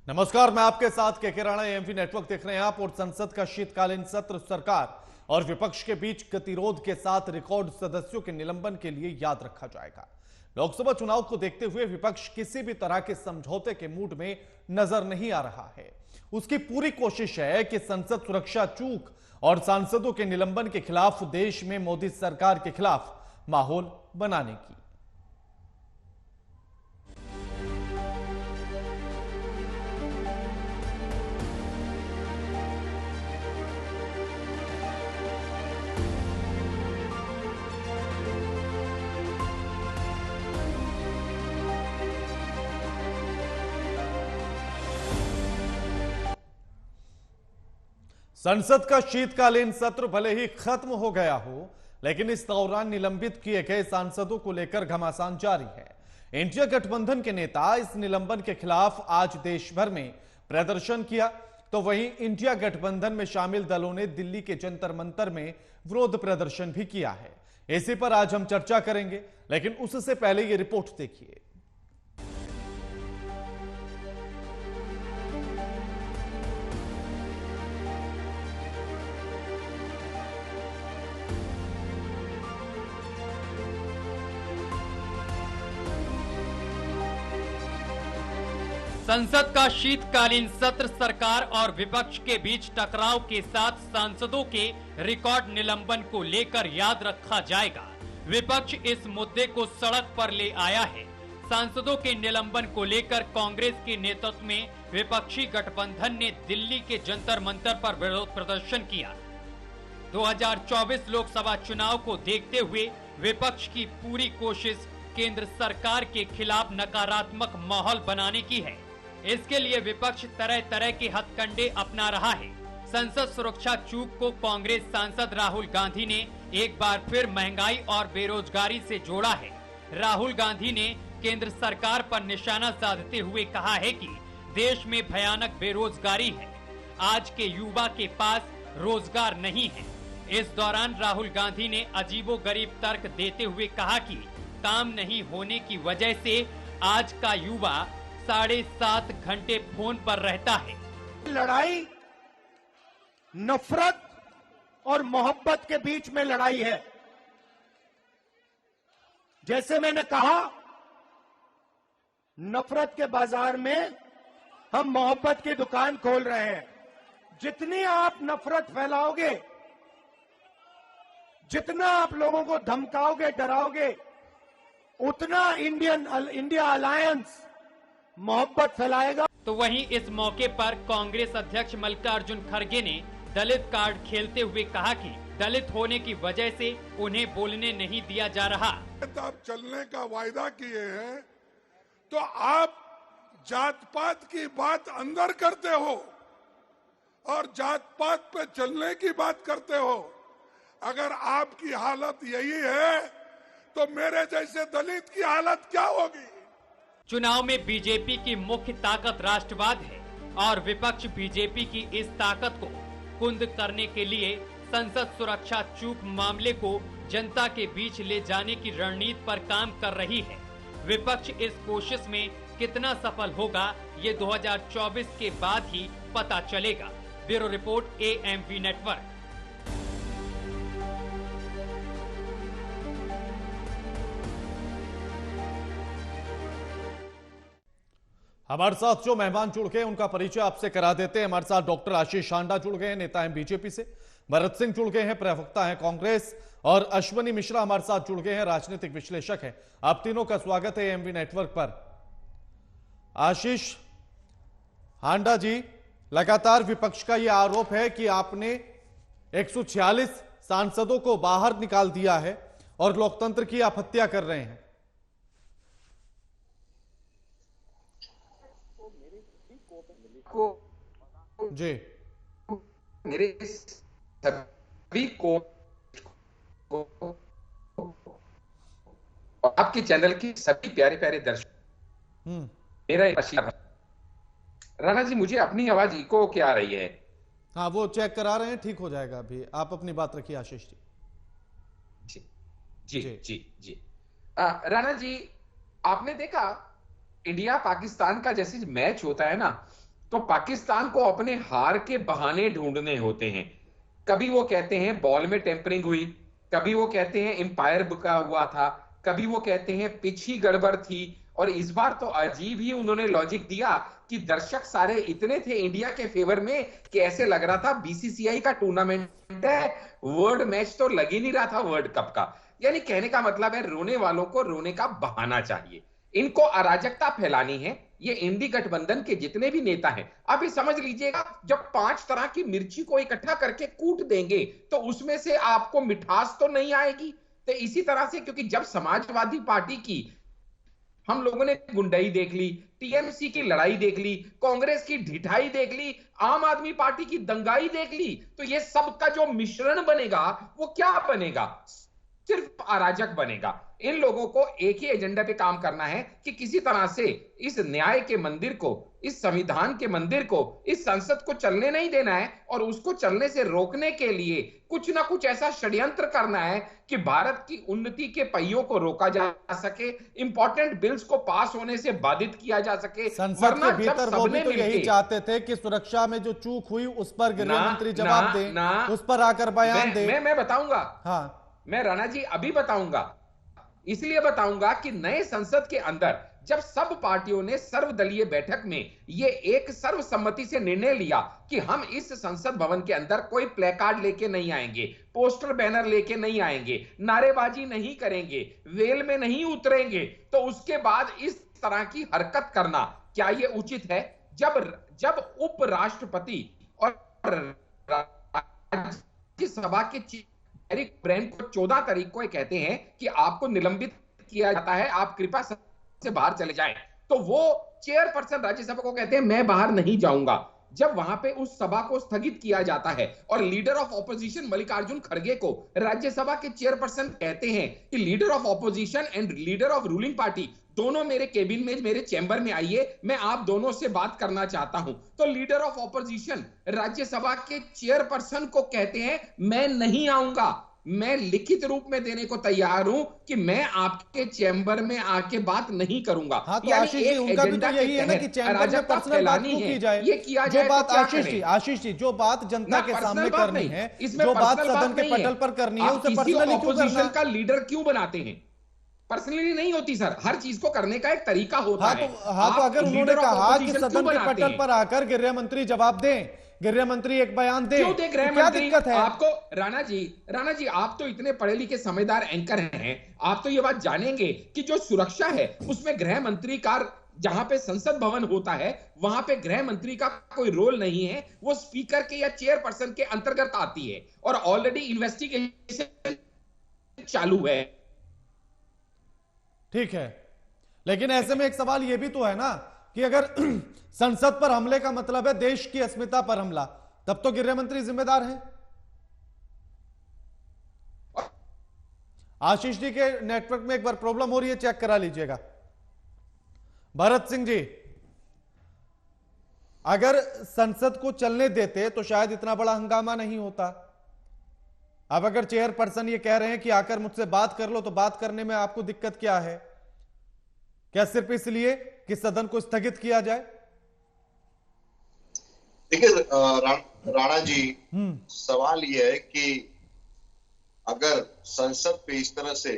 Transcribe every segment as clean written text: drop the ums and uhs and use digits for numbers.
नमस्कार, मैं आपके साथ के राणा। एएमपी नेटवर्क देख रहे हैं आप। और संसद का शीतकालीन सत्र सरकार और विपक्ष के बीच गतिरोध के साथ रिकॉर्ड सदस्यों के निलंबन के लिए याद रखा जाएगा। लोकसभा चुनाव को देखते हुए विपक्ष किसी भी तरह के समझौते के मूड में नजर नहीं आ रहा है। उसकी पूरी कोशिश है कि संसद सुरक्षा चूक और सांसदों के निलंबन के खिलाफ देश में मोदी सरकार के खिलाफ माहौल बनाने की। संसद का शीतकालीन सत्र भले ही खत्म हो गया हो, लेकिन इस दौरान निलंबित किए गए सांसदों को लेकर घमासान जारी है। इंडिया गठबंधन के नेता इस निलंबन के खिलाफ आज देश भर में प्रदर्शन किया, तो वहीं इंडिया गठबंधन में शामिल दलों ने दिल्ली के जंतर मंतर में विरोध प्रदर्शन भी किया है। इसी पर आज हम चर्चा करेंगे, लेकिन उससे पहले ये रिपोर्ट देखिए। संसद का शीतकालीन सत्र सरकार और विपक्ष के बीच टकराव के साथ सांसदों के रिकॉर्ड निलंबन को लेकर याद रखा जाएगा। विपक्ष इस मुद्दे को सड़क पर ले आया है। सांसदों के निलंबन को लेकर कांग्रेस के नेतृत्व में विपक्षी गठबंधन ने दिल्ली के जंतर मंतर पर विरोध प्रदर्शन किया। 2024 लोकसभा चुनाव को देखते हुए विपक्ष की पूरी कोशिश केंद्र सरकार के खिलाफ नकारात्मक माहौल बनाने की है। इसके लिए विपक्ष तरह तरह के हथकंडे अपना रहा है। संसद सुरक्षा चूक को कांग्रेस सांसद राहुल गांधी ने एक बार फिर महंगाई और बेरोजगारी से जोड़ा है। राहुल गांधी ने केंद्र सरकार पर निशाना साधते हुए कहा है कि देश में भयानक बेरोजगारी है, आज के युवा के पास रोजगार नहीं है। इस दौरान राहुल गांधी ने अजीबोगरीब तर्क देते हुए कहा कि काम नहीं होने की वजह से आज का युवा 7.5 घंटे फोन पर रहता है। लड़ाई नफरत और मोहब्बत के बीच में लड़ाई है। जैसे मैंने कहा, नफरत के बाजार में हम मोहब्बत की दुकान खोल रहे हैं। जितनी आप नफरत फैलाओगे, जितना आप लोगों को धमकाओगे, डराओगे, उतना इंडिया अलायंस मोहब्बत फैलाएगा। तो वहीं इस मौके पर कांग्रेस अध्यक्ष मल्लिकार्जुन खड़गे ने दलित कार्ड खेलते हुए कहा कि दलित होने की वजह से उन्हें बोलने नहीं दिया जा रहा। आप चलने का वायदा किए हैं तो आप जात पात की बात अंदर करते हो और जात पात पे चलने की बात करते हो। अगर आपकी हालत यही है तो मेरे जैसे दलित की हालत क्या होगी। चुनाव में बीजेपी की मुख्य ताकत राष्ट्रवाद है और विपक्ष बीजेपी की इस ताकत को कुंद करने के लिए संसद सुरक्षा चूक मामले को जनता के बीच ले जाने की रणनीति पर काम कर रही है। विपक्ष इस कोशिश में कितना सफल होगा, ये 2024 के बाद ही पता चलेगा। Bureau report, AMP network. हमारे साथ जो मेहमान जुड़ गए उनका परिचय आपसे करा देते हैं। हमारे साथ डॉक्टर आशीष हांडा जुड़ गए हैं, नेता हैं बीजेपी से। भरत सिंह जुड़ गए हैं, प्रवक्ता हैं कांग्रेस। और अश्वनी मिश्रा हमारे साथ जुड़ गए हैं, राजनीतिक विश्लेषक हैं। आप तीनों का स्वागत है एएमपी नेटवर्क पर। आशीष हांडा जी, लगातार विपक्ष का यह आरोप है कि आपने 146 सांसदों को बाहर निकाल दिया है और लोकतंत्र की आप हत्या कर रहे हैं। को जी, मेरे सभी को आपके चैनल की सभी प्यारे प्यारे दर्शक मेरा राणा जी, मुझे अपनी आवाज इको क्या आ रही है? हाँ, वो चेक करा रहे हैं, ठीक हो जाएगा। अभी आप अपनी बात रखिए आशीष जी। जी जी जी जी। राणा जी, आपने देखा इंडिया पाकिस्तान का जैसे मैच होता है ना, तो पाकिस्तान को अपने हार के बहाने ढूंढने होते हैं। कभी वो कहते हैं बॉल में टेम्परिंग हुई, कभी वो कहते हैं एम्पायर बुका हुआ था, कभी वो कहते हैं पिच ही गड़बड़ थी, और इस बार तो अजीब ही उन्होंने लॉजिक दिया कि दर्शक सारे इतने थे इंडिया के फेवर में कि ऐसे लग रहा था बीसीसीआई का टूर्नामेंट है, वर्ल्ड मैच तो लग ही नहीं रहा था वर्ल्ड कप का। यानी कहने का मतलब है रोने वालों को रोने का बहाना चाहिए, इनको अराजकता फैलानी है। ये इंडी गठबंधन के जितने भी नेता हैं, आप ये समझ लीजिएगा, जब 5 तरह की मिर्ची को इकट्ठा करके कूट देंगे तो उसमें से आपको मिठास तो नहीं आएगी। तो इसी तरह से, क्योंकि जब समाजवादी पार्टी की हम लोगों ने गुंडाई देख ली, टीएमसी की लड़ाई देख ली, कांग्रेस की ढिठाई देख ली, आम आदमी पार्टी की दंगाई देख ली, तो ये सब का जो मिश्रण बनेगा वो क्या बनेगा? सिर्फ अराजक बनेगा। इन लोगों को एक ही एजेंडा पे काम करना है कि किसी तरह से इस न्याय के मंदिर को, इस संविधान के मंदिर को, इस संसद को चलने नहीं देना है, और उसको चलने से रोकने के लिए कुछ ना कुछ ऐसा षड्यंत्र करना है कि भारत की उन्नति के पहियों को रोका जा सके, इंपॉर्टेंट बिल्स को पास होने से बाधित किया जा सके। संसद के भीतर वो भी तो यही चाहते थे कि सुरक्षा में जो चूक हुई उस पर गृह मंत्री जवाब दें, उस पर आकर बयान दें। मैं बताऊंगा, हाँ मैं राणा जी अभी बताऊंगा, इसलिए बताऊंगा कि नए संसद के अंदर जब सब पार्टियों ने सर्वदलीय बैठक में ये एक सर्वसम्मति से निर्णय लिया कि हम इस संसद भवन के अंदर कोई प्लेकार्ड लेके नहीं आएंगे, पोस्टर बैनर लेके नहीं आएंगे, नारेबाजी नहीं करेंगे, वेल में नहीं उतरेंगे, तो उसके बाद इस तरह की हरकत करना क्या ये उचित है? जब उपराष्ट्रपति और राज्यसभा के एरिक ब्रेन को 14 तारीख को कहते हैं कि आपको निलंबित किया जाता है, आप कृपया से बाहर चले जाएं, तो वो चेयरपर्सन राज्यसभा को कहते हैं मैं बाहर नहीं जाऊंगा। जब वहां पे उस सभा को स्थगित किया जाता है और लीडर ऑफ ऑपोजिशन मल्लिकार्जुन खड़गे को राज्यसभा के चेयरपर्सन कहते हैं कि leader of opposition and leader of ruling party दोनों मेरे केबिन में, मेरे चैम्बर में आइए, मैं आप दोनों से बात करना चाहता हूं। तो लीडर ऑफ ऑपोजिशन राज्यसभा के चेयरपर्सन को कहते हैं मैं नहीं आऊंगा, मैं लिखित रूप में देने को तैयार हूं कि मैं आपके चैम्बर में आके बात नहीं करूंगा। हाँ, तो आशीष जी उनका भी तो यही है ना कि चैम्बर में पर्सनल बात क्यों की जाए? ये किया जो जाए बात तो आशीष जी जो बात जनता के सामने करनी है, जो बात सदन के पटल पर करनी है, उसे पर्सनली क्यों करना? का लीडर क्यों बनाते हैं? पर्सनली नहीं होती सर, हर चीज को करने का एक तरीका होता है। तो अगर उन्होंने कहा कि सदन के पटल पर आकर गृह मंत्री जवाब दें, गृह मंत्री एक बयान दे, क्यों दे गृह क्या मंत्री? दिक्कत है आपको राणा जी आप तो इतने पढ़े लिखे समझदार एंकर हैं, आप तो ये बात जानेंगे कि जो सुरक्षा है उसमें गृह मंत्री का, जहां पे संसद भवन होता है वहां पे गृह मंत्री का कोई रोल नहीं है, वो स्पीकर के या चेयरपर्सन के अंतर्गत आती है, और ऑलरेडी इन्वेस्टिगेशन चालू है। ठीक है, लेकिन ऐसे में एक सवाल यह भी तो है ना कि अगर संसद पर हमले का मतलब है देश की अस्मिता पर हमला, तब तो गृह मंत्री जिम्मेदार हैं। आशीष जी के नेटवर्क में एक बार प्रॉब्लम हो रही है, चेक करा लीजिएगा। भरत सिंह जी, अगर संसद को चलने देते तो शायद इतना बड़ा हंगामा नहीं होता। अब अगर चेयरपर्सन ये कह रहे हैं कि आकर मुझसे बात कर लो, तो बात करने में आपको दिक्कत क्या है? क्या सिर्फ इसलिए कि सदन को स्थगित किया जाए? देखिए राणा जी, सवाल यह है कि अगर संसद पे इस तरह से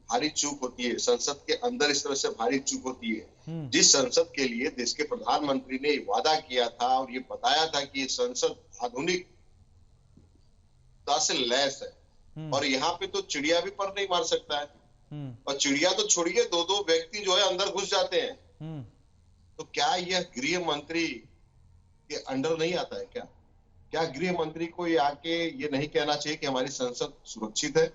भारी चूक होती है, संसद के अंदर इस तरह से भारी चूक होती है, जिस संसद के लिए देश के प्रधानमंत्री ने वादा किया था और ये बताया था कि ये संसद आधुनिक से लैस है, और यहाँ पे तो चिड़िया भी पर नहीं मार सकता है, और चिड़िया तो छोड़िए, दो व्यक्ति जो है अंदर घुस जाते हैं, तो क्या यह गृह मंत्री के अंडर नहीं आता है? क्या गृह मंत्री को ये आके ये नहीं कहना चाहिए कि हमारी संसद सुरक्षित है,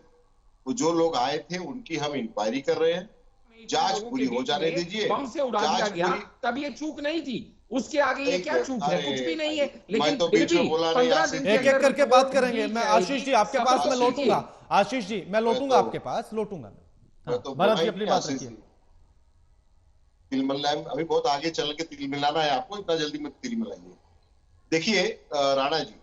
वो जो लोग आए थे उनकी हम इंक्वायरी कर रहे हैं, जांच पूरी हो जाने दीजिए, बम से उड़ा दिया गया, तब ये चूक नहीं थी, उसके आगे ये क्या चूक है? कुछ भी नहीं है। लेकिन तो बीच में बोला नहीं, एक एक करके बात करेंगे। मैं आशीष जी आपके पास मैं लौटूंगा, आशीष जी मैं लौटूंगा आपके पास, लौटूंगा मैं। भरत जी अपनी बात रखिए। तिल मिलाना, अभी बहुत आगे चल के तिल मिलाना है आपको, इतना जल्दी मत तिल मिलाइए। देखिए राणा जी,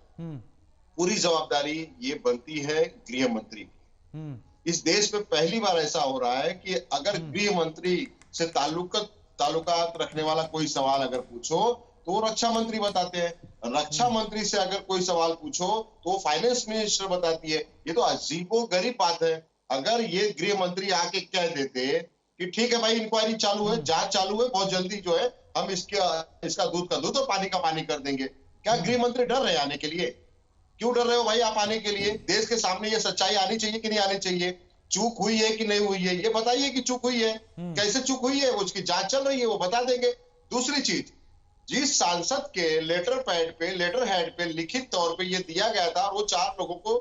पूरी जवाबदारी ये बनती है गृह मंत्री की। इस देश में पहली बार ऐसा हो रहा है कि अगर गृह मंत्री से ताल्लुकात रखने वाला कोई सवाल अगर पूछो तो वो रक्षा मंत्री बताते हैं। रक्षा मंत्री से अगर कोई सवाल पूछो तो वो फाइनेंस मिनिस्टर बताती है। ये तो अजीबोगरीब बात है। अगर ये गृह मंत्री आके कह देते कि ठीक है भाई, इंक्वायरी चालू है, जांच चालू है, बहुत जल्दी जो है हम इसका दूध का दूध और पानी का पानी कर देंगे, क्या गृह मंत्री डर रहे आने के लिए? क्यों डर रहे हो भाई आप आने के लिए? देश के सामने ये सच्चाई आनी चाहिए कि नहीं आनी चाहिए? चूक हुई है कि नहीं हुई है, ये बताइए कि चूक हुई है, कैसे चूक हुई है, उसकी जांच चल रही है, वो बता देंगे। दूसरी चीज, जिस सांसद के लेटर हेड पे लिखित तौर पे ये दिया गया था, वो 4 लोगों को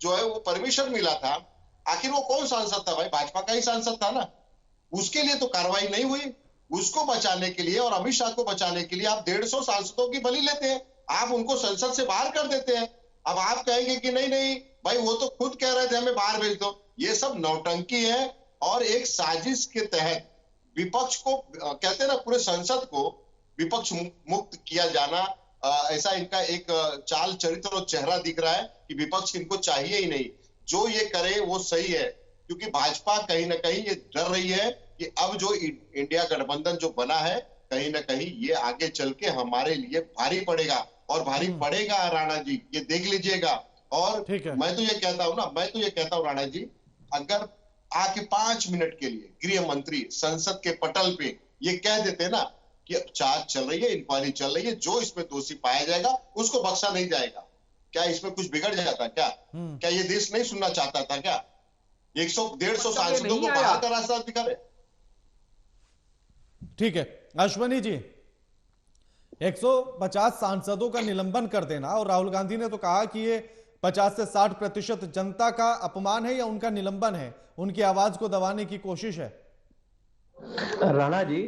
जो है वो परमिशन मिला था, आखिर वो कौन सांसद था भाई? भाजपा का ही सांसद था ना। उसके लिए तो कार्रवाई नहीं हुई। उसको बचाने के लिए और अमित शाह को बचाने के लिए आप 150 सांसदों की बलि लेते हैं, आप उनको संसद से बाहर कर देते हैं। अब आप कहेंगे कि नहीं नहीं भाई, वो तो खुद कह रहे थे हमें बाहर भेज दो। ये सब नौटंकी है और एक साजिश के तहत विपक्ष को, कहते हैं ना, पूरे संसद को विपक्ष मुक्त किया जाना, ऐसा इनका एक चाल चरित्र और चेहरा दिख रहा है कि विपक्ष इनको चाहिए ही नहीं। जो ये करे वो सही है, क्योंकि भाजपा कहीं ना कहीं ये डर रही है कि अब जो इंडिया गठबंधन जो बना है, कहीं ना कहीं ये आगे चल के हमारे लिए भारी पड़ेगा, और भारी पड़ेगा राणा जी, ये देख लीजिएगा। और मैं तो ये कहता हूँ राणा जी, अगर आके 5 मिनट के लिए गृह मंत्री संसद के पटल पे ये कह देते ना कि जांच चल रही है, इंक्वायरी चल रही है, जो इसमें दोषी पाया जाएगा उसको बख्शा नहीं जाएगा, क्या इसमें कुछ बिगड़ जाता? क्या ये देश नहीं सुनना चाहता था? क्या 100-150 सांसदों को बाहर का रास्ता दिखा रहे? ठीक है अश्वनी जी, 150 सांसदों का निलंबन कर देना, और राहुल गांधी ने तो कहा कि ये 50 से 60% जनता का अपमान है या उनका निलंबन है, उनकी आवाज को दबाने की कोशिश है। राणा जी,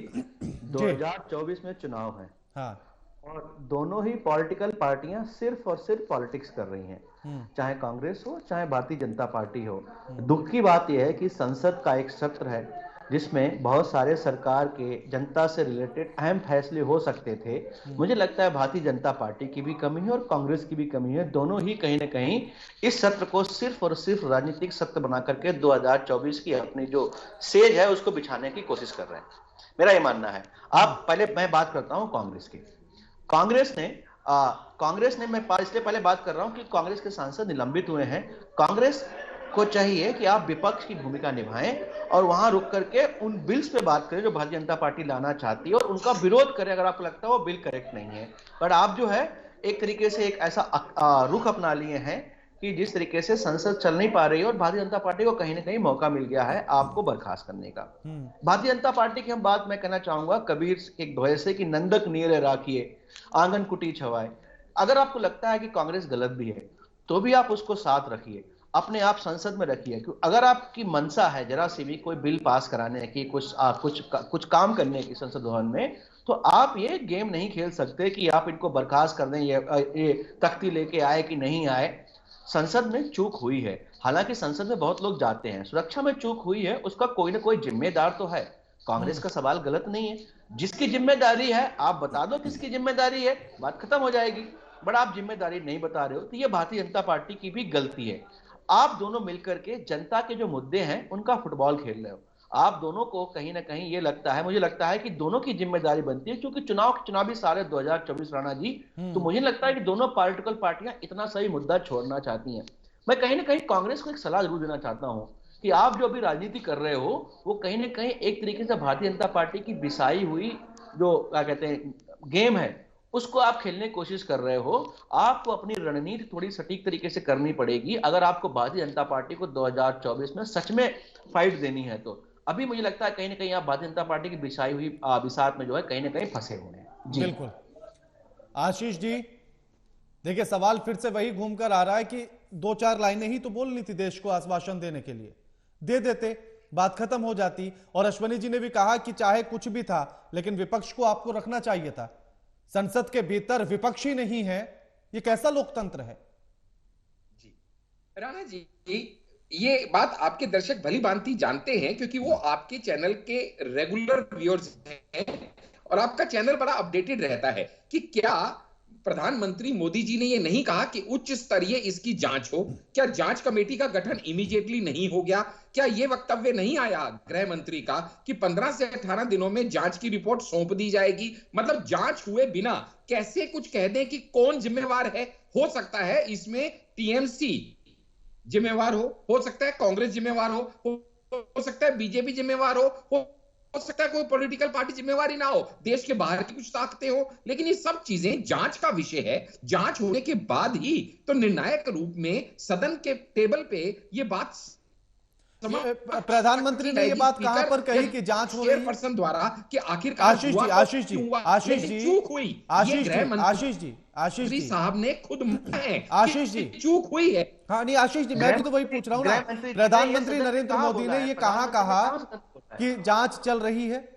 2024 में चुनाव है, हाँ, और दोनों ही पॉलिटिकल पार्टियां सिर्फ और सिर्फ पॉलिटिक्स कर रही हैं, चाहे कांग्रेस हो चाहे भारतीय जनता पार्टी हो। दुख की बात यह है कि संसद का एक सत्र है जिसमें बहुत सारे सरकार के जनता से रिलेटेड अहम फैसले हो सकते थे। मुझे लगता है भारतीय जनता पार्टी की भी कमी है और कांग्रेस की भी कमी है। दोनों ही कहीं ना कहीं इस सत्र को सिर्फ और सिर्फ राजनीतिक सत्र बना करके 2024 की अपनी जो सेज है उसको बिछाने की कोशिश कर रहे हैं, मेरा ये मानना है। आप पहले मैं बात करता हूं कांग्रेस की। कांग्रेस ने मैं इसलिए पहले बात कर रहा हूं कि कांग्रेस के सांसद निलंबित हुए हैं। कांग्रेस को चाहिए कि आप विपक्ष की भूमिका निभाएं और वहां रुक करके उन बिल्स पे बात करें जो भारतीय जनता पार्टी लाना चाहती है, और उनका विरोध करें अगर आपको लगता है वो बिल करेक्ट नहीं है। पर आप जो है एक तरीके से एक ऐसा रुख अपना लिए हैं कि जिस तरीके से संसद चल नहीं पा रही है और भारतीय जनता पार्टी को कहीं ना कहीं मौका मिल गया है आपको बर्खास्त करने का। भारतीय जनता पार्टी की हम बात मैं कहना चाहूंगा कबीर एक ध्वज से कि नंदक नीरे राखिए आंगन कुटी छवाए। अगर आपको लगता है कि कांग्रेस गलत भी है तो भी आप उसको साथ रखिए, अपने आप संसद में रखिए। अगर आपकी मनसा है जरा सी भी कोई बिल पास कराने की, कुछ काम करने की संसद भवन में, तो आप ये गेम नहीं खेल सकते कि आप इनको बर्खास्त कर दें, ये तख्ती लेके आए कि नहीं आए। संसद में चूक हुई है, हालांकि संसद में बहुत लोग जाते हैं, सुरक्षा में चूक हुई है, उसका कोई ना कोई जिम्मेदार तो है। कांग्रेस का सवाल गलत नहीं है, जिसकी जिम्मेदारी है आप बता दो किसकी जिम्मेदारी है, बात खत्म हो जाएगी। बट आप जिम्मेदारी नहीं बता रहे हो तो ये भारतीय जनता पार्टी की भी गलती है। आप दोनों मिलकर के जनता के जो मुद्दे हैं उनका फुटबॉल खेल रहे हो। आप दोनों को कहीं ना कहीं ये लगता है, मुझे लगता है कि दोनों की जिम्मेदारी बनती है, क्योंकि चुनावी सारे 2024 राणा जी, तो मुझे लगता है कि दोनों पॉलिटिकल पार्टियां इतना सही मुद्दा छोड़ना चाहती हैं। मैं कहीं ना कहीं कांग्रेस को एक सलाह जरूर देना चाहता हूं कि आप जो अभी राजनीति कर रहे हो वो कहीं ना कहीं एक तरीके से भारतीय जनता पार्टी की बिसाई हुई जो क्या कहते हैं गेम है उसको आप खेलने की कोशिश कर रहे हो। आपको अपनी रणनीति थोड़ी सटीक तरीके से करनी पड़ेगी अगर आपको भारतीय जनता पार्टी को 2024 में सच में फाइट देनी है। तो अभी मुझे लगता है कहीं ना कहीं आप भारतीय जनता पार्टी की बिछाई हुई बिसात में जो है कहीं ना कहीं फंसे हुए हैं। बिल्कुल आशीष जी, देखिए सवाल फिर से वही घूमकर आ रहा है कि 2-4 लाइनें ही तो बोलनी थी देश को आश्वासन देने के लिए, दे देते बात खत्म हो जाती। और अश्वनी जी ने भी कहा कि चाहे कुछ भी था लेकिन विपक्ष को आपको रखना चाहिए था। संसद के भीतर विपक्ष ही नहीं है, ये कैसा लोकतंत्र है? जी राणा जी, ये बात आपके दर्शक भली भांति जानते हैं क्योंकि वो आपके चैनल के रेगुलर व्यूअर्स हैं और आपका चैनल बड़ा अपडेटेड रहता है कि क्या प्रधानमंत्री मोदी जी ने यह नहीं कहा कि उच्च स्तरीय इसकी जांच हो? क्या जांच कमेटी का गठन इमीडिएटली नहीं हो गया? क्या यह वक्तव्य नहीं आया गृह मंत्री का कि 15 से 18 दिनों में जांच की रिपोर्ट सौंप दी जाएगी? मतलब जांच हुए बिना कैसे कुछ कह दें कि कौन जिम्मेवार है? हो सकता है इसमें टीएमसी जिम्मेवार हो सकता है कांग्रेस जिम्मेवार हो सकता है बीजेपी जिम्मेवार हो सकता है कोई पॉलिटिकल पार्टी जिम्मेवारी ना हो, देश के बाहर की कुछ ताकतें हो, लेकिन ये सब चीजें जांच का विषय है। जांच होने के बाद ही तो निर्णायक रूप में सदन के टेबल पे ये बात प्रधानमंत्री ने ये बात कहां पर कही कि जांच हो रही है? पर्सन द्वारा कि आखिरकार आशीष जी चूक हुई, आशीष जी साहब ने खुद आशीष जी चूक हुई है। हाँ नहीं आशीष जी, मैं भी तो वही पूछ रहा हूं ना, प्रधानमंत्री नरेंद्र मोदी ने ये कहा कि जांच चल रही है।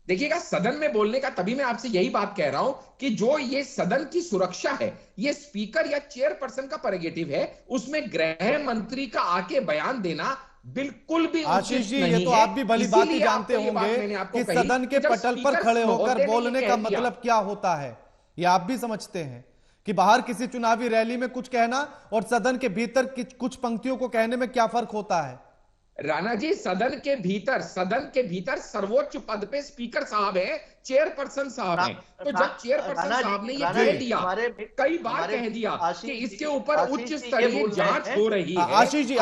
देखिएगा, सदन में बोलने का तभी मैं आपसे यही बात कह रहा हूं कि जो ये सदन की सुरक्षा है, ये स्पीकर या चेयरपर्सन का प्रेरोगेटिव है, उसमें गृह मंत्री का आके बयान देना बिल्कुल भी आशीष जी, ये तो आप भी भली बात ही जानते होंगे कि सदन के पटल पर खड़े होकर बोलने का मतलब क्या होता है। ये आप भी समझते हैं कि बाहर किसी चुनावी रैली में कुछ कहना और सदन के भीतर कुछ पंक्तियों को कहने में क्या फर्क होता है। राणा जी, सदन के भीतर सर्वोच्च पद पे स्पीकर साहब हैं, चेयरपर्सन साहब हैं। तो जब चेयरपर्सन साहब ने ये कह दिया, कई बार कह दिया कि इसके ऊपर उच्च स्तरीय जांच हो रही है, आशीष जी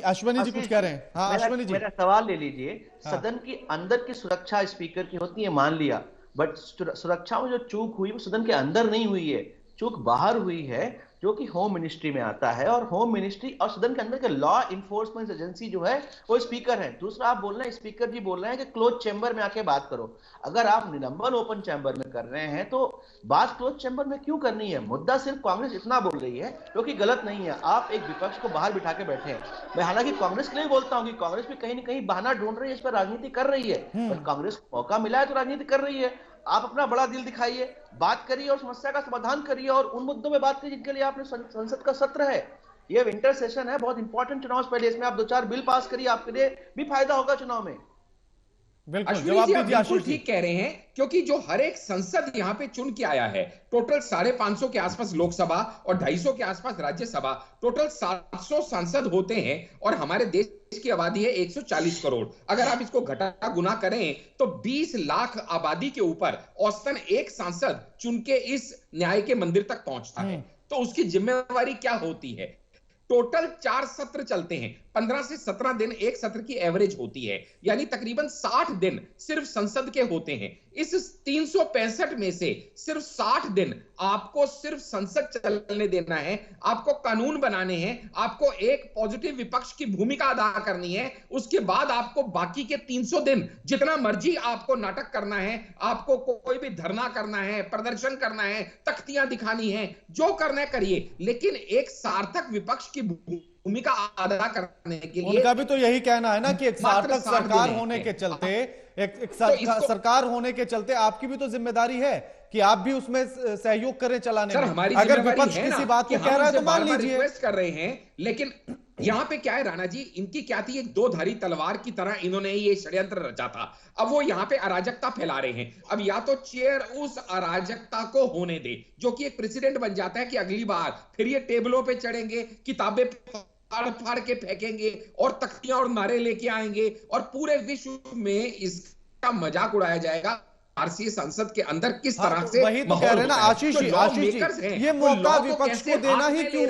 अश्वनी जी कुछ कह रहे हैं। हाँ अश्वनी जी, मेरा सवाल ले लीजिए। सदन की अंदर की सुरक्षा स्पीकर की होती है, मान लिया, बट सुरक्षा में जो चूक हुई वो सदन के अंदर नहीं हुई है, चूक बाहर हुई है, जो कि होम मिनिस्ट्री में आता है। और होम मिनिस्ट्री और सदन के अंदर के लॉ इन्फोर्समेंट एजेंसी जो है वो स्पीकर है। दूसरा, आप बोल रहे हैं, स्पीकर जी बोल रहे हैं कि क्लोज चैम्बर में आके बात करो। अगर आप निलंबन ओपन चैम्बर में कर रहे हैं तो बात क्लोज चैम्बर में क्यों करनी है? मुद्दा सिर्फ कांग्रेस इतना बोल रही है, जो कि गलत नहीं है। आप एक विपक्ष को बाहर बिठा के बैठे हैं। मैं हालांकि कांग्रेस के लिए बोलता हूं कि कांग्रेस भी कहीं ना कहीं बहाना ढूंढ रही है, इस पर राजनीति कर रही है, पर कांग्रेस को मौका मिला है तो राजनीति कर रही है। आप अपना बड़ा दिल दिखाइए, बात करिए और समस्या का समाधान करिए और उन मुद्दों में बात करिए जिनके लिए आपने संसद का सत्र है। ये विंटर सेशन है, बहुत इंपॉर्टेंट चुनाव से पहले, इसमें आप 2-4 बिल पास करिए, आपके लिए भी फायदा होगा चुनाव में। बिल्कुल ठीक कह रहे हैं, क्योंकि जो हर एक संसद यहाँ पे चुन के आया है, टोटल 550 के आसपास लोकसभा और 250 के आसपास राज्यसभा, टोटल 700 सांसद होते हैं और हमारे देश की आबादी है 140 करोड़। अगर आप इसको घटा गुना करें तो 20 लाख आबादी के ऊपर औसतन एक सांसद चुन के इस न्याय के मंदिर तक पहुंचता है। तो उसकी जिम्मेवारी क्या होती है? टोटल 4 सत्र चलते हैं, 15 से 17 दिन एक सत्र की एवरेज होती है, यानी तकरीबन 60 दिन सिर्फ संसद के होते हैं। इस 365 में से सिर्फ 60 दिन आपको सिर्फ संसद चलने देना है, आपको कानून बनाने हैं, आपको एक पॉजिटिव विपक्ष की भूमिका अदा करनी है। उसके बाद आपको बाकी के 300 दिन जितना मर्जी आपको नाटक करना है, आपको कोई भी धरना करना है, प्रदर्शन करना है, तख्तियां दिखानी है, जो करना है करिए, लेकिन एक सार्थक विपक्ष की भूमिका अदा करने के लिए उनका भी तो यही कहना है ना कि एक सार्थक सरकार होने के चलते, एक सरकार होने के चलते आपकी भी तो जिम्मेदारी है कि आप भी उसमें सहयोग करें चलाने में। अगर विपक्ष किसी बात को कह रहा है तो मान लीजिए। रिक्वेस्ट कर रहे हैं, लेकिन यहां पे क्या है राणा जी, इनकी क्या थी, एक दो धारी तलवार की तरह इन्होंने ये षड्यंत्र रचा था। अब वो यहां पे अराजकता फैला रहे हैं। अब या तो चेयर उस अराजकता को होने दे, जो कि एक प्रेसिडेंट बन जाता है कि अगली बार फिर ये टेबलों पे चढ़ेंगे, किताबें फाड़ के फेंकेंगे और तख्तियां और नारे लेके आएंगे और पूरे विश्व में इसका मजाक उड़ाया जाएगा। भारतीय संसद के अंदर किस तरह से वही तो कह रहे हैं ना आशीष जी, ये मौका विपक्ष को देना ही क्यों?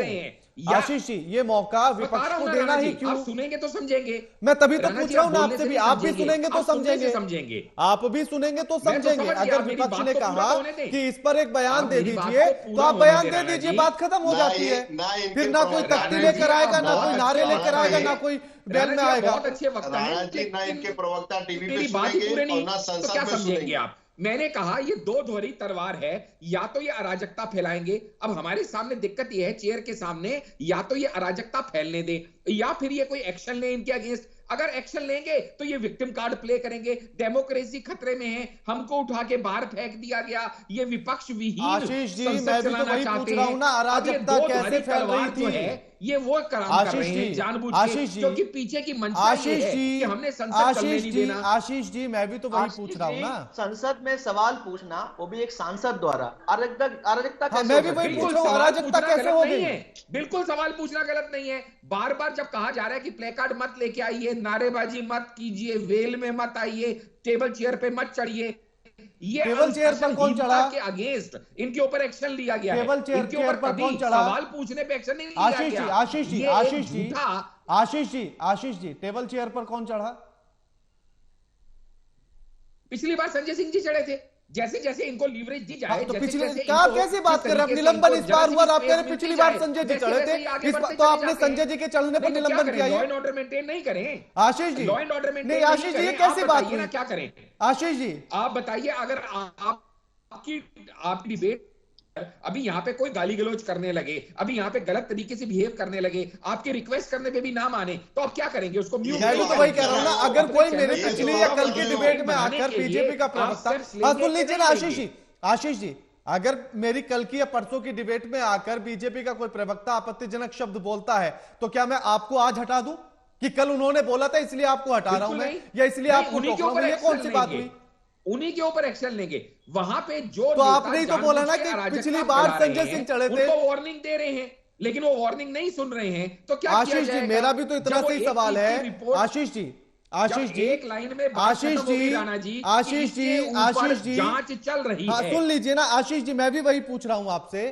आशीष जी, ये मौका विपक्ष को देना ही क्यों? आप सुनेंगे तो समझेंगे। मैं तभी तो पूछ रहा हूं ना आपसे भी, आप भी सुनेंगे तो समझेंगे, आप भी सुनेंगे तो समझेंगे। अगर विपक्ष ने कहा कि इस पर एक बयान दे दीजिए तो आप बयान दे दीजिए, बात खत्म हो जाती है। फिर ना कोई तख्ती लेकर आएगा, ना कोई नारे लेकर आएगा, ना कोई बैल में आएगा। बहुत अच्छे वक्ता है, ना इनके प्रवक्ता टीवी पे सुनेंगे और ना संसद में सुनेंगे आप। मैंने कहा ये दो धोरी तलवार है, या तो ये अराजकता फैलाएंगे। अब हमारे सामने दिक्कत ये है, चेयर के सामने, या तो ये अराजकता फैलने दे या फिर ये कोई एक्शन ले इनके अगेंस्ट। अगर एक्शन लेंगे तो ये विक्टिम कार्ड प्ले करेंगे, डेमोक्रेसी खतरे में है, हमको उठा के बाहर फेंक दिया गया, ये विपक्ष विहीन आशीष जी, मैं भी तो वही पूछ रहा हूं ना, अराजकता कैसे फैल रही थी? ये वो काम कर रहे हैं जानबूझ के, क्योंकि पीछे की मंशा ये है कि हमने संसद चलने नहीं देना। आशीष जी, मैं भी तो वही पूछ रहा हूँ ना, संसद में सवाल पूछना, वो भी एक सांसद द्वारा, अराजकता कैसे? मैं भी वही पूछ रहा हूँ, अराजकता कैसे हो गई? बिल्कुल सवाल पूछना गलत नहीं है। बार बार जब कहा जा रहा है कि प्ले कार्ड मत लेके आइए, नारेबाजी मत कीजिए, वेल में मत आइए, टेबल चेयर पे मत चढ़िए, ये टेबल चेयर पर कौन चढ़ा? के अगेंस्ट इनके ऊपर एक्शन लिया गया है। टेबल चेयर पर कौन चढ़ा? सवाल पूछने पे एक्शन नहीं लिया गया। आशीष जी, टेबल चेयर पर कौन चढ़ा? पिछली बार संजय सिंह जी चढ़े थे। जैसे जैसे इनको लीवरेज दी जाए, तो पिछले क्या कैसे बात कर रहे हैं? निलंबन इस बार हुआ, आप कह रहे पिछली बार संजय जी चढ़े थे, तो आपने संजय जी के चढ़ने पर निलंबन किया? लॉ एंड ऑर्डर मेंटेन नहीं करें Ashish ji, law and order maintain नहीं आशीष जी, ये कैसी बात हुई? क्या करें आशीष जी, आप बताइए। अगर आपकी डिबेट अभी यहाँ पे कोई गाली गलौज करने लगे, अभी यहाँ पे गलत तरीके से बिहेव करने लगे, आपके रिक्वेस्ट करने पे भी ना माने, तो आप क्या करेंगे? उसको म्यूट। मैं भी तो वही कह रहा हूँ ना, अगर कोई मेरे पिछली या कल की डिबेट में आकर बीजेपी का प्रवक्ता, सुन लीजिए ना आशीष जी, अगर मेरी कल की या परसों की डिबेट में आकर बीजेपी का कोई प्रवक्ता आपत्तिजनक शब्द बोलता है, तो क्या मैं आपको आज हटा दूं कि कल उन्होंने बोला था इसलिए आपको हटा रहा हूं मैं, या इसलिए आपको टोक रहा हूं? ये कौन सी बात हुई? उन्हीं के ऊपर एक्शन लेंगे। वहां पे जो तो आपने ही तो बोला ना कि पिछली बार संजय सिंह चढ़े थे, उनको वार्निंग दे रहे हैं, लेकिन वो वार्निंग नहीं सुन रहे हैं, तो क्या आशीष जी, मेरा भी तो इतना सही सवाल है आशीष जी, एक लाइन में आशीष जी जांच चल रही है। सुन लीजिए ना आशीष जी, मैं भी वही पूछ रहा हूं आपसे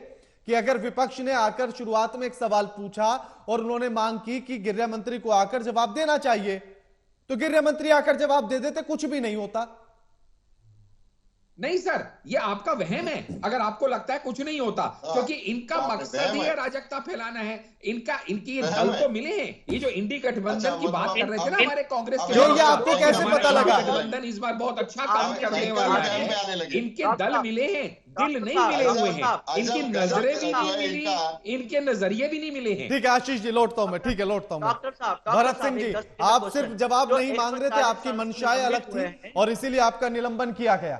कि अगर विपक्ष ने आकर शुरुआत में एक सवाल पूछा और उन्होंने मांग की कि गृह मंत्री को आकर जवाब देना चाहिए, तो गृह मंत्री आकर जवाब दे देते, कुछ भी नहीं होता। नहीं सर, ये आपका वहम है। अगर आपको लगता है कुछ नहीं होता, क्योंकि इनका मकसद ही अराजकता फैलाना है। इनकी दल को मिले हैं, ये जो इंडी गठबंधन की बात कर रहे थे ना हमारे कांग्रेस के, ये आपको कैसे पता लगा? गठबंधन इस बार बहुत अच्छा काम करने वाला है। इनके दल मिले हैं, दिल नहीं मिले हुए हैं, इनकी नजरें भी नहीं मिली, इनके नजरिए भी नहीं मिले हैं। ठीक है आशीष जी, लौटता हूं मैं, ठीक है लौटता हूं। भरत सिंह जी, आप सिर्फ जवाब नहीं मांग रहे थे, आपकी मंशाएं अलग थी और इसीलिए आपका निलंबन किया गया।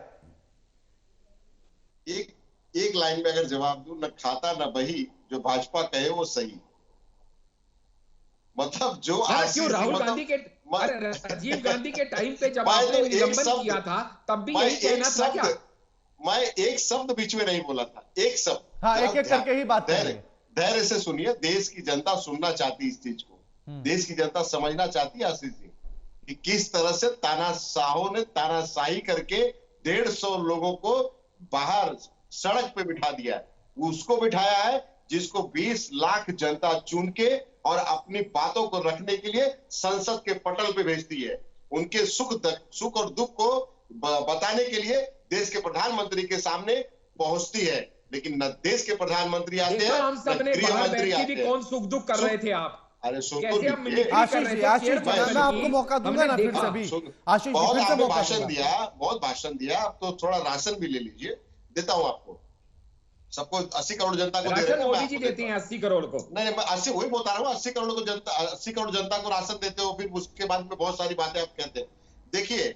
एक लाइन में अगर जवाब दूं, न खाता न बही, जो भाजपा कहे वो सही। मतलब जो राहुल गांधी के, राजीव गांधी के टाइम पे जब आपने निलंबन किया था, तब भी यही कहना था क्या? मैं एक शब्द बीच में नहीं बोला था, एक शब्द। हाँ, एक एक करके ही बात करेंगे। धैर्य से सुनिए, देश की जनता सुनना चाहती इस चीज को, देश की जनता समझना चाहती है आशीष जी कि किस तरह से तानाशाहों ने तानाशाही करके 150 लोगों को बाहर सड़क पे बिठा दिया है। उसको बिठाया है जिसको 20 लाख जनता चुन के और अपनी बातों को रखने के लिए संसद के पटल पे भेजती है। उनके सुख और दुख को बताने के लिए देश के प्रधानमंत्री के सामने पहुंचती है, लेकिन न देश के प्रधानमंत्री आते हैं, हम सब ने गृह मंत्री आते हैं। कौन सुख दुख कर रहे थे आप? अरे सुन आशीष मैं आपको मौका दूंगा ना फिर से भी। आशीष बहुत आपने बहुत भाषण दिया, अब तो थोड़ा राशन भी ले लीजिए, देता हूं आपको। सबको 80 करोड़ जनता को राशन मोदी जी देते हैं 80 करोड़ को। नहीं मैं 80 वही बता रहा हूँ, 80 करोड़ जनता को राशन देते हो, फिर उसके बाद में बहुत सारी बातें आप कहते हैं। देखिए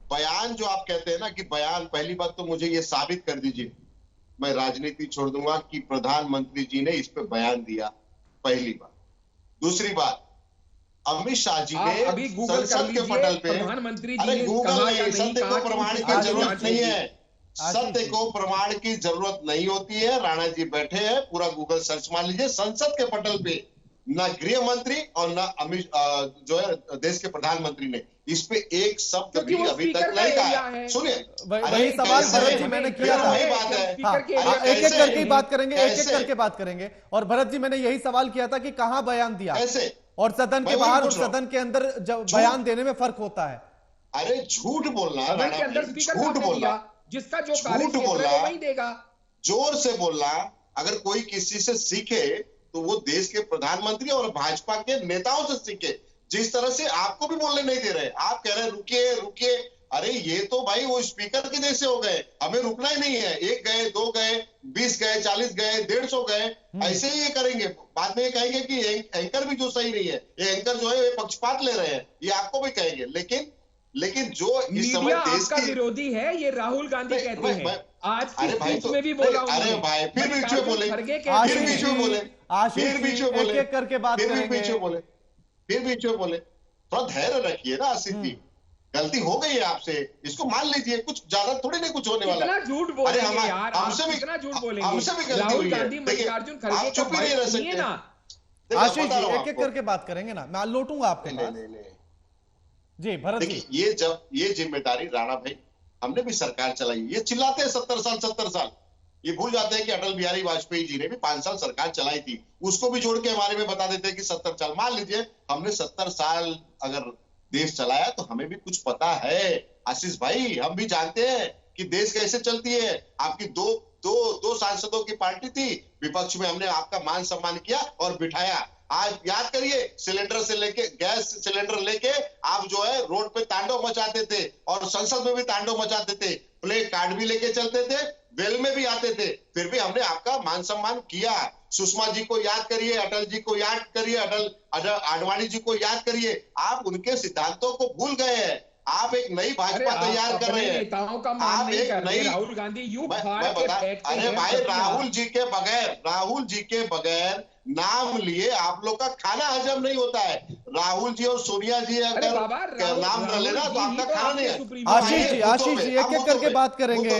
बयान जो आप कहते हैं ना कि बयान, पहली बात तो मुझे ये साबित कर दीजिए, मैं राजनीति छोड़ दूंगा कि प्रधानमंत्री जी ने इस पे बयान दिया, पहली बात। दूसरी बात, अमित शाह जी ने अभी गूगल संसद के पटल पे, प्रधानमंत्री अरे गूगल नहीं, सत्य को प्रमाण की जरूरत नहीं है, सत्य को प्रमाण की जरूरत नहीं होती है। राणा जी बैठे हैं, पूरा गूगल सर्च मार लीजिए, संसद के पटल पे ना गृह मंत्री और ना अमित जो है देश के प्रधानमंत्री ने इस पे एक शब्द भी अभी तक नहीं कहा। सुनिए वही सवाल भरत जी मैंने किया था, वही बात है, एक एक करके बात करेंगे, एक एक करके बात करेंगे। और भरत जी मैंने यही सवाल किया था कि कहां बयान दिया, और सदन के बाहर और सदन के अंदर जब बयान देने में फर्क होता है। अरे झूठ बोलना, झूठ बोलना, जिसका जो झूठ बोलना वही देगा, जोर से बोलना। अगर कोई किसी से सीखे तो वो देश के प्रधानमंत्री और भाजपा के नेताओं से सीखे, जिस तरह से आपको भी बोलने नहीं दे रहे। आप कह रहे हैं रुकिए रुकिए, अरे ये तो भाई वो स्पीकर के जैसे हो गए, हमें रुकना ही नहीं है। 1 गए, 2 गए, 20 गए, 40 गए, 150 गए, ऐसे ही ये करेंगे। बाद में ये कहेंगे कि एंकर भी जो सही नहीं है, ये एंकर जो है ये पक्षपात ले रहे हैं, ये आपको भी कहेंगे। लेकिन लेकिन जो इस समय मीडिया देश आपका की विरोधी है, ये राहुल गांधी कहते हैं। आज की अरे भाई स्पीच में भी बोला अरे भाई फिर बीच में बोले, आशीष फिर बीच में बोले, आशीष फिर बीच जी, में बोले, एक-एक करके बात फिर करेंगे। बीच में बोले, फिर बीच में बोले। थोड़ा धैर्य रखिए ना आशीष जी, गलती हो गई है आपसे, इसको मान लीजिए, कुछ ज्यादा थोड़ी नहीं कुछ होने वाला। कितना झूठ बोलेंगे यार, हमसे भी कितना झूठ बोलेंगे। हमसे भी गलती राहुल हुई है। गांधी मल्लिकार्जुन खड़गे आप चुप ही नहीं रह सकते ना। आशीष जी एक एक करके बात करेंगे ना, मैं लौटूंगा आपके पास। जी भरत जी, देखिए ये जिम्मेदारी राणा भाई, हमने भी सरकार चलाई, ये चिल्लाते हैं 70 साल, ये भूल जाते हैं कि अटल बिहारी वाजपेयी जी ने भी 5 साल सरकार चलाई थी, उसको भी जोड़ के हमारे में बता देते हैं कि 70 साल। मान लीजिए हमने 70 साल अगर देश चलाया तो हमें भी कुछ पता है आशीष भाई, हम भी जानते हैं कि देश कैसे चलती है। आपकी दो सांसदों की पार्टी थी, विपक्ष में हमने आपका मान सम्मान किया और बिठाया। आज याद करिए, सिलेंडर से लेके गैस सिलेंडर लेके आप जो है रोड पे तांडव मचाते थे और संसद में भी तांडव मचाते थे, प्ले कार्ड भी लेके चलते थे, वेल में भी आते थे, फिर भी हमने आपका मान सम्मान किया। सुषमा जी को याद करिए, अटल जी को याद करिए, अटल आडवाणी जी को याद करिए। आप उनके सिद्धांतों को भूल गए हैं। आप एक नई भाजपा तैयार कर रहे हैं। नेताओं का मान नहीं कर रहे। राहुल गांधी यूं फाड़ के फेंकते हैं। अरे भाई राहुल जी के बगैर नाम लिए आप लोग का खाना हजम नहीं होता है। राहुल जी और सोनिया जी अगर नाम न लेना तो आपका खाना नहीं है। आशीष जी एक एक करके बात करेंगे।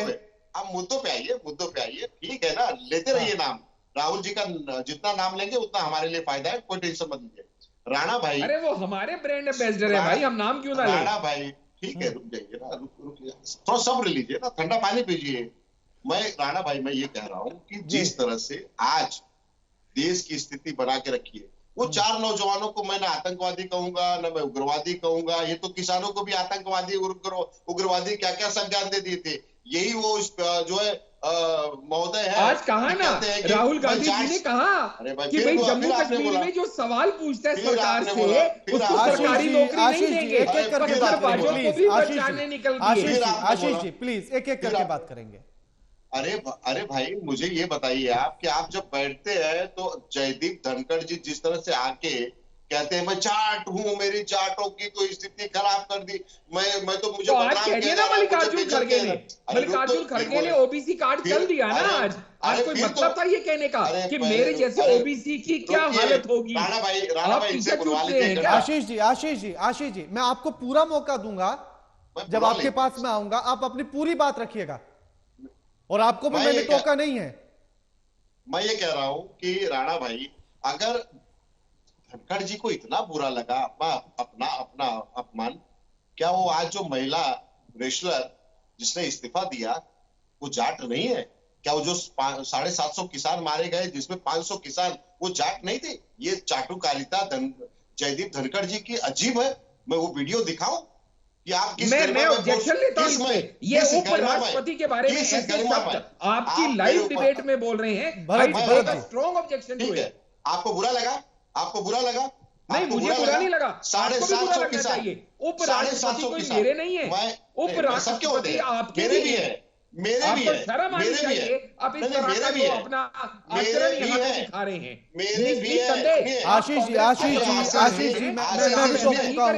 अब मुद्दों पे आइए, ठीक है ना, लेते रहिए नाम। राहुल जी का जितना नाम लेंगे उतना हमारे लिए फायदा है, कोई टेंशन मत लीजिए। राणा भाई, अरे वो हमारे ब्रांड एम्बेसडर है भाई, हम नाम क्यों ना लें? राणा भाई ठीक है, रुक जाइए ना, रुक थोड़ा सब्र लीजिए ना, ठंडा पानी पीजिए। राणा भाई मैं ये कह रहा हूं कि जिस तरह से आज देश की स्थिति बना के रखी है, वो 4 नौजवानों को मैं ना आतंकवादी कहूंगा ना मैं उग्रवादी कहूंगा, ये तो किसानों को भी आतंकवादी उग्रवादी क्या क्या संज्ञान दे दिए थे। यही वो जो है महोदय है, आज कहा ना राहुल गांधी जी ने कहा कि भाई जम्मू कश्मीर में जो सवाल पूछता है सरकार से उसको सरकारी नौकरी नहीं देंगे। एक एक करके बात करेंगे। आशीष जी प्लीज एक एक करके बात करेंगे। अरे भाई मुझे ये बताइए आप कि आप जब बैठते हैं तो जयदीप धनखड़ जी जिस तरह से आके कहते हैं मैं जाट हूँ, मेरी जाटों की तो स्थिति खराब कर दी, मैं तो मुझे मल्लिकार्जुन खड़गे ने ओबीसी कार्ड चल दिया ना। आज कोई मतलब था ये कहने का कि मेरे जैसे ओबीसी की क्या हालत होगी? आशीष जी मैं आपको पूरा मौका दूंगा, जब आपके पास में आऊंगा आप अपनी पूरी बात रखिएगा, और आपको भी मैंने टोका नहीं है। मैं ये कह रहा हूं कि राणा भाई, अगर धनखड़ जी को इतना बुरा लगा अपना अपमान, क्या वो आज जो महिला रेसलर जिसने इस्तीफा दिया वो जाट नहीं है? क्या वो जो 750 किसान मारे गए जिसमें 500 किसान वो जाट नहीं थे? ये चाटुकारिता जयदीप धनखड़ जी की अजीब है। मैं वो वीडियो दिखाऊं कि आप किस मैं ऑब्जेक्शन लेता हूं। ये उपराष्ट्रपति के बारे में ऐसे शब्द आपकी लाइव डिबेट में बोल रहे हैं, स्ट्रॉन्ग ऑब्जेक्शन। ठीक है, आपको बुरा लगा? नहीं, मुझे बुरा नहीं लगा। 750 किसान, उपराष्ट्रपति कोई मेरे नहीं है, उपराष्ट्रपति आपके भी है, मेरे भी है, शर्म आनी चाहिए। आप इस तरह का अपना आचरण यहाँ पे दिखा रहे हैं। मेरे भी है। आशीष जी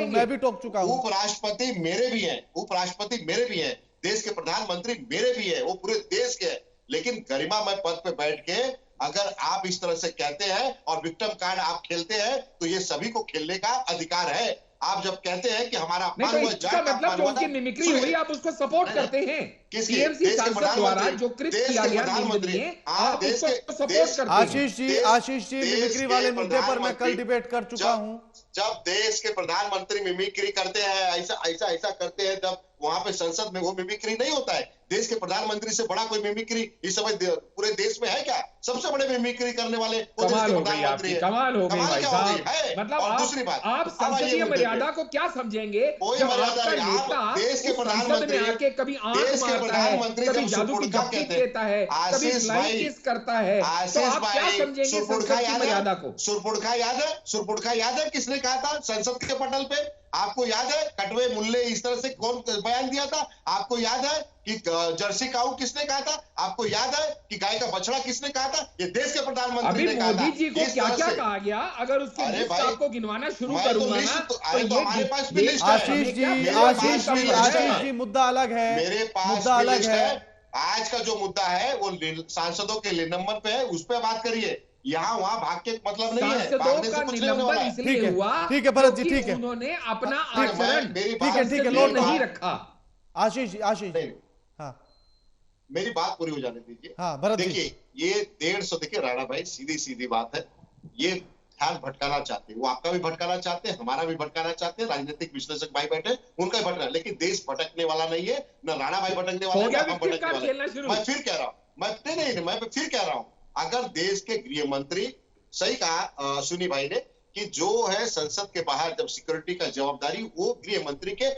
मैं भी टोक चुका हूँ। उपराष्ट्रपति मेरे भी हैं, देश के प्रधानमंत्री मेरे भी है, वो पूरे देश के है। लेकिन गरिमामय पद पे बैठ के अगर आप इस तरह से कहते हैं और विक्टिम कार्ड आप खेलते हैं तो ये सभी को खेलने का अधिकार है। आप जब कहते हैं कि हमारा अपमान हुआ, मतलब जो उनकी मिमिक्री हुई आप उसको सपोर्ट करते हैं। टीएमसी सांसद द्वारा जो कृत किया गया आप उसको सपोर्ट करते हैं। आशीष जी मिमिक्री वाले मुद्दे पर मैं कल डिबेट कर चुका हूं। जब देश के प्रधानमंत्री मिमिक्री करते हैं, ऐसा करते हैं, तब वहां पे संसद में वो मिमिक्री नहीं होता है। देश के प्रधानमंत्री से बड़ा कोई मिमिक्री इस समय पूरे देश में है क्या? सबसे बड़े मिमिक्री करने वाले वो देश के प्रधानमंत्री हैं। कमाल हो गई भाई साहब। मतलब और दूसरी बात, आप संसदीय मर्यादा को क्या समझेंगे? कोई मर्यादा नहीं। देश के प्रधानमंत्री आके कभी आंख मारता है, कभी जादू की झपकी देता है, कभी फ्लाइंग किस करता है, तो आप क्या समझेंगे संसद की मर्यादा को? सुरपुड़खा याद है? किसने कहा था संसद के पटल पे? आपको याद है कटवे मुल्ले इस तरह से कौन बयान दिया था? आपको याद है कि जर्सी काऊ किसने कहा था? आपको याद है कि गाय का बछड़ा किसने कहा था? ये देश के प्रधानमंत्री ने कहा था। मोदी जी को क्या क्या कहा गया? अगर उसकी लिस्ट आपको गिनवाना शुरू करूंगा ना, तो हमारे पास भी लिस्ट है। आशीष जी मुद्दा अलग है, मेरे पास मुद्दा अलग है। आज का जो मुद्दा है वो सांसदों के निलंबन पे है, उस पे बात करिए। यहाँ वहां भाग के मतलब नहीं है, भागने से कुछ नहीं होने वाला है। ठीक है भरत जी, ठीक है, उन्होंने अपना आचरण ठीक है लोट नहीं रखा। आशीष हाँ मेरी बात पूरी हो जाने दीजिए। हाँ भरत जी, देखिए ये 150, देखिए राणा भाई सीधी बात है, ये ध्यान भटकाना चाहते हैं, वो आपका भी भटकाना चाहते हैं, हमारा भी भटकाना चाहते हैं, राजनीतिक विश्लेषक भाई बैठे उनका भी भटकाना, लेकिन देश भटकने वाला नहीं है, न राणा भाई भटकने वाला है, न हम भटकने वाले। मैं फिर कह रहा हूँ, मैं फिर कह रहा हूँ, अगर देश के गृह मंत्री, सही कहा सुनी भाई ने, कि जो है संसद के बाहर जब सिक्योरिटी का जवाबदारी वो गृह मंत्री के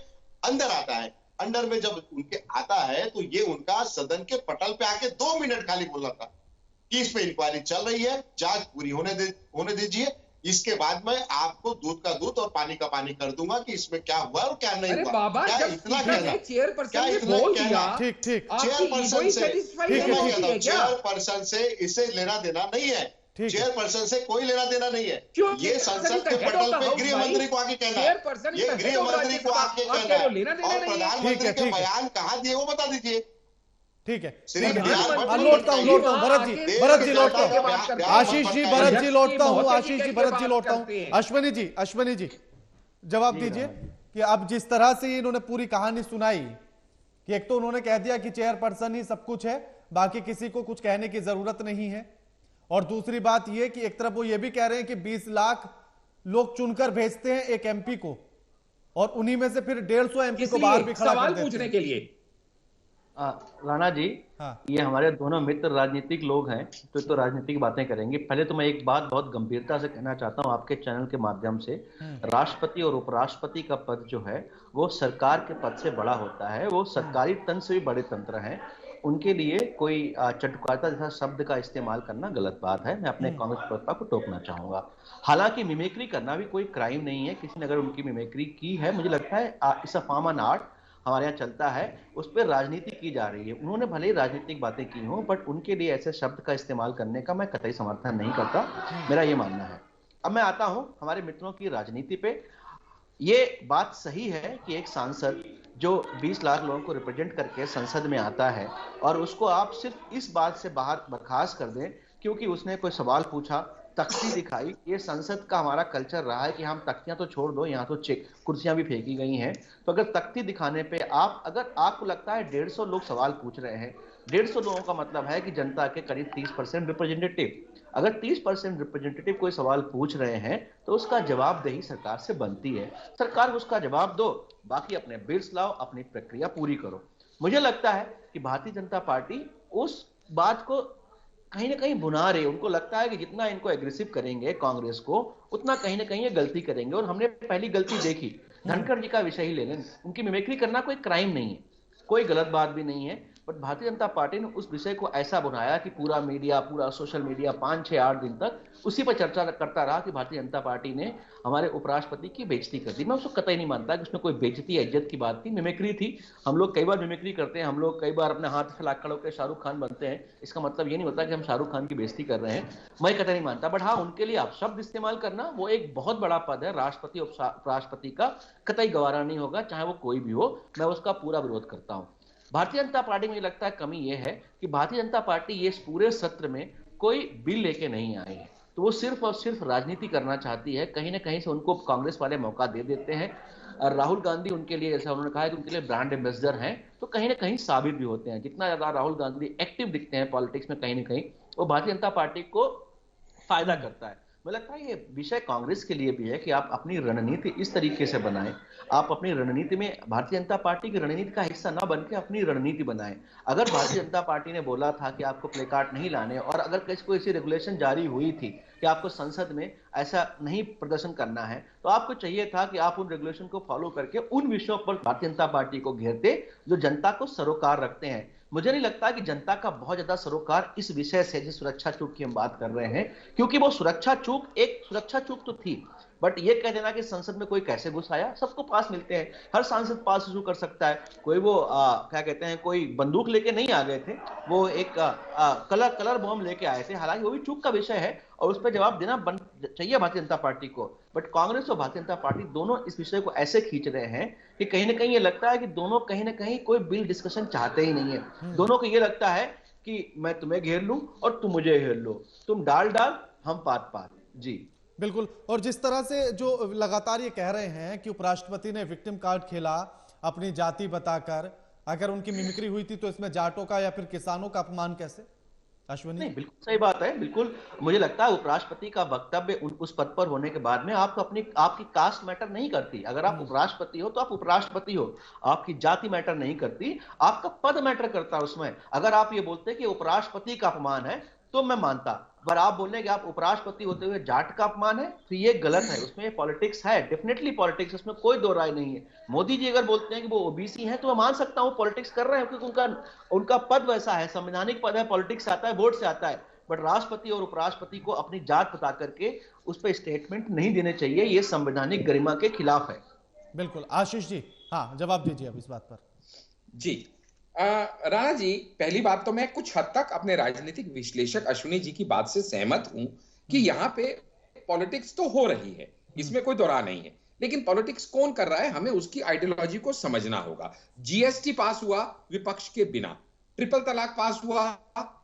अंदर आता है, अंडर में जब उनके आता है, तो ये उनका सदन के पटल पे आके 2 मिनट खाली बोला था कि इस पे इंक्वायरी चल रही है, जांच पूरी होने दीजिए, इसके बाद मैं आपको दूध का दूध और पानी का पानी कर दूंगा कि इसमें क्या हुआ और क्या नहीं हुआ। बाबा, क्या इतना कहना? ठीक चेयरपर्सन से इसे लेना देना नहीं है, चेयरपर्सन से कोई लेना देना नहीं है। ये संसद के पटल पे गृह मंत्री को आके कहना है, ये गृह मंत्री को आके कहना है, और प्रधानमंत्री के बयान कहाँ दिए वो बता दीजिए। ठीक है, लौटता हूँ भरत जी लौटता हूँ, आशीष जी भरत जी लौटता हूँ, आशीष जी भरत जी लौटता हूँ। अश्वनी जी जवाब दीजिए कि अब जिस तरह से इन्होंने पूरी कहानी सुनाई कि एक तो उन्होंने कह दिया कि चेयरपर्सन ही सब कुछ है, बाकी किसी को कुछ कहने की जरूरत नहीं है, और दूसरी बात यह कि एक तरफ वो ये भी कह रहे हैं कि 20 लाख लोग चुनकर भेजते हैं एक एमपी को, और उन्हीं में से फिर 150 एमपी को बाहर भी खड़ा कर देते हैं। पूछने के लिए राणा जी, हाँ। ये हमारे दोनों मित्र राजनीतिक लोग हैं, तो राजनीतिक बातें करेंगे। पहले तो मैं एक बात बहुत गंभीरता से कहना चाहता हूं आपके चैनल के माध्यम से, राष्ट्रपति और उपराष्ट्रपति का पद जो है वो सरकार के पद से बड़ा होता है, वो सरकारी तंत्र से भी बड़े तंत्र हैं, उनके लिए कोई चटुकारिता जैसा शब्द का इस्तेमाल करना गलत बात है। मैं अपने कांग्रेस प्रवक्ता को टोकना चाहूंगा। हालांकि मिमिक्री करना भी कोई क्राइम नहीं है, किसी ने अगर उनकी मिमिक्री की है, मुझे लगता है it's a form an art, हमारे यहाँ चलता है, उस पर राजनीति की जा रही है। उन्होंने भले ही राजनीतिक बातें की हों, बट उनके लिए ऐसे शब्द का इस्तेमाल करने का मैं कतई समर्थन नहीं करता, मेरा ये मानना है। अब मैं आता हूं हमारे मित्रों की राजनीति पे। ये बात सही है कि एक सांसद जो 20 लाख लोगों को रिप्रेजेंट करके संसद में आता है और उसको आप सिर्फ इस बात से बाहर बर्खास्त कर दें क्योंकि उसने कोई सवाल पूछा, तख्ती दिखाई। ये संसद का हमारा कल्चर रहा है कि हम तख्तियां तो छोड़ दो, यहाँ तो कुर्सियां भी फेंकी गई हैं, तो अगर तख्ती दिखाने पे अगर आपको लगता है 150 लोग सवाल पूछ रहे हैं, 150 लोगों का मतलब है कि जनता के करीब 30% रिप्रेजेंटेटिव, अगर 30% रिप्रेजेंटेटिव कोई सवाल पूछ रहे हैं तो उसका जवाबदेही सरकार से बनती है। सरकार उसका जवाब दो, बाकी अपने बिल्स लाओ, अपनी प्रक्रिया पूरी करो। मुझे लगता है कि भारतीय जनता पार्टी उस बात को कहीं ना कहीं बुना रहे, उनको लगता है कि जितना इनको एग्रेसिव करेंगे कांग्रेस को, उतना कहीं ना कहीं ये गलती करेंगे। और हमने पहली गलती देखी, धनखड़ जी का विषय ही ले लें, उनकी मिमिक्री करना कोई क्राइम नहीं है, कोई गलत बात भी नहीं है, बट भारतीय जनता पार्टी ने उस विषय को ऐसा बनाया कि पूरा मीडिया, पूरा सोशल मीडिया 5, 6, 8 दिन तक उसी पर चर्चा करता रहा कि भारतीय जनता पार्टी ने हमारे उपराष्ट्रपति की बेइज्जती कर दी। मैं उसको कतई नहीं मानता कि उसमें कोई बेइज्जती या इज्जत की बात थी, मिमिक्री थी। हम लोग कई बार मिमिक्री करते हैं, हम लोग कई बार अपने हाथ फैला खड़े होकर शाहरुख खान बनते हैं, इसका मतलब ये नहीं होता कि हम शाहरुख खान की बेइज्जती कर रहे हैं, मैं कतई नहीं मानता। बट हाँ, उनके लिए आप शब्द इस्तेमाल करना वो एक बहुत बड़ा पद है, राष्ट्रपति उपराष्ट्रपति का, कतई गवारा नहीं होगा, चाहे वो कोई भी हो, मैं उसका पूरा विरोध करता हूँ। भारतीय जनता पार्टी में मुझे लगता है कमी यह है कि भारतीय जनता पार्टी ये इस पूरे सत्र में कोई बिल लेके नहीं आई है, तो वो सिर्फ और सिर्फ राजनीति करना चाहती है। कहीं ना कहीं से उनको कांग्रेस वाले मौका दे देते हैं, और राहुल गांधी उनके लिए, जैसा उन्होंने कहा कि उनके लिए ब्रांड एम्बेसडर हैं, तो कहीं ना कहीं साबित भी होते हैं। जितना ज्यादा राहुल गांधी एक्टिव दिखते हैं पॉलिटिक्स में, कहीं ना कहीं वो भारतीय जनता पार्टी को फायदा करता है। मुझे लगता है ये विषय कांग्रेस के लिए भी है कि आप अपनी रणनीति इस तरीके से बनाएं, आप अपनी रणनीति में भारतीय जनता पार्टी की रणनीति का हिस्सा ना बन के अपनी रणनीति बनाएं। अगर भारतीय जनता पार्टी ने बोला था कि आपको प्ले कार्ड नहीं लाने, और अगर किसी को ऐसी रेगुलेशन जारी हुई थी कि आपको संसद में ऐसा नहीं प्रदर्शन करना है, तो आपको चाहिए था कि आप उन रेगुलेशन को फॉलो करके उन विषयों पर भारतीय जनता पार्टी को घेरते जो जनता को सरोकार रखते हैं। मुझे नहीं लगता कि जनता का बहुत ज्यादा सरोकार इस विषय से, जिस सुरक्षा चूक की हम बात कर रहे हैं, क्योंकि वो सुरक्षा चूक तो थी, बट ये कह देना कि संसद में कोई कैसे घुस आया, सबको पास मिलते हैं, हर सांसद पास इशू कर सकता है। कोई वो क्या कहते हैं, कोई बंदूक लेके नहीं आ गए थे, वो एक कलर बॉम्ब लेके आए थे, हालांकि वो भी चूक का विषय है और उस पर जवाब देना चाहिए भारतीय जनता पार्टी को। बट कांग्रेस और भारतीय जनता पार्टी दोनों इस विषय को ऐसे खींच रहे हैं कि कहीं ना कहीं ये लगता है कि दोनों कहीं ना कहीं कोई बिल डिस्कशन चाहते ही नहीं है। दोनों को ये लगता है कि मैं तुम्हें घेर लूं और तुम मुझे घेर लो, तुम डाल हम पात। जी बिल्कुल। और जिस तरह से जो लगातार ये कह रहे हैं कि उपराष्ट्रपति ने विक्टिम कार्ड खेला अपनी जाति बताकर, अगर उनकी मिमिक्री हुई थी तो इसमें जाटों का या फिर किसानों का अपमान कैसे? अश्विनी नहीं, बिल्कुल सही बात है। बिल्कुल मुझे लगता है उपराष्ट्रपति का वक्तव्य उस पद पर होने के बाद में आपको आपकी कास्ट मैटर नहीं करती। अगर आप उपराष्ट्रपति हो तो आप उपराष्ट्रपति हो, आपकी जाति मैटर नहीं करती, आपका पद मैटर करता है उसमें। अगर आप ये बोलते कि उपराष्ट्रपति का अपमान है तो मैं मानता, पर आप बोलने कि आप उपराष्ट्रपति होते हुए जाट का अपमान है तो ये गलत है, उसमें पॉलिटिक्स है, डेफिनेटली पॉलिटिक्स, उसमें कोई दो राय नहीं है। मोदी जी अगर बोलते हैं कि वो ओबीसी हैं तो मैं मान सकता हूं पॉलिटिक्स कर रहे हैं, क्योंकि उनका पद वैसा है, संवैधानिक पद है, पॉलिटिक्स आता है, वोट से आता है। बट राष्ट्रपति और उपराष्ट्रपति को अपनी जात बता करके उस पर स्टेटमेंट नहीं देने चाहिए, ये संवैधानिक गरिमा के खिलाफ है। बिल्कुल। आशीष जी, हाँ जवाब दीजिए अब इस बात पर। जी राणा जी, पहली बात तो मैं कुछ हद तक अपने राजनीतिक विश्लेषक अश्विनी जी की बात से सहमत हूं कि यहाँ पे पॉलिटिक्स तो हो रही है, इसमें कोई दो राय नहीं है, लेकिन पॉलिटिक्स कौन कर रहा है हमें उसकी आइडियोलॉजी को समझना होगा। जीएसटी पास हुआ विपक्ष के बिना, ट्रिपल तलाक पास हुआ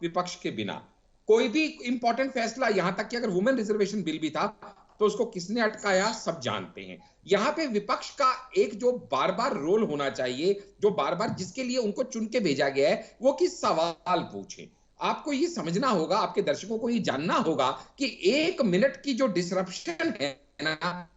विपक्ष के बिना, कोई भी इंपॉर्टेंट फैसला, यहां तक कि अगर वुमेन रिजर्वेशन बिल भी था तो उसको किसने अटकाया सब जानते हैं। यहां पे विपक्ष का एक जो बार बार रोल होना चाहिए, जो बार बार जिसके लिए उनको चुन के भेजा गया है, वो कि सवाल पूछे। आपको ये समझना होगा, आपके दर्शकों को ये जानना होगा कि 1 मिनट की जो डिसरप्शन है ना,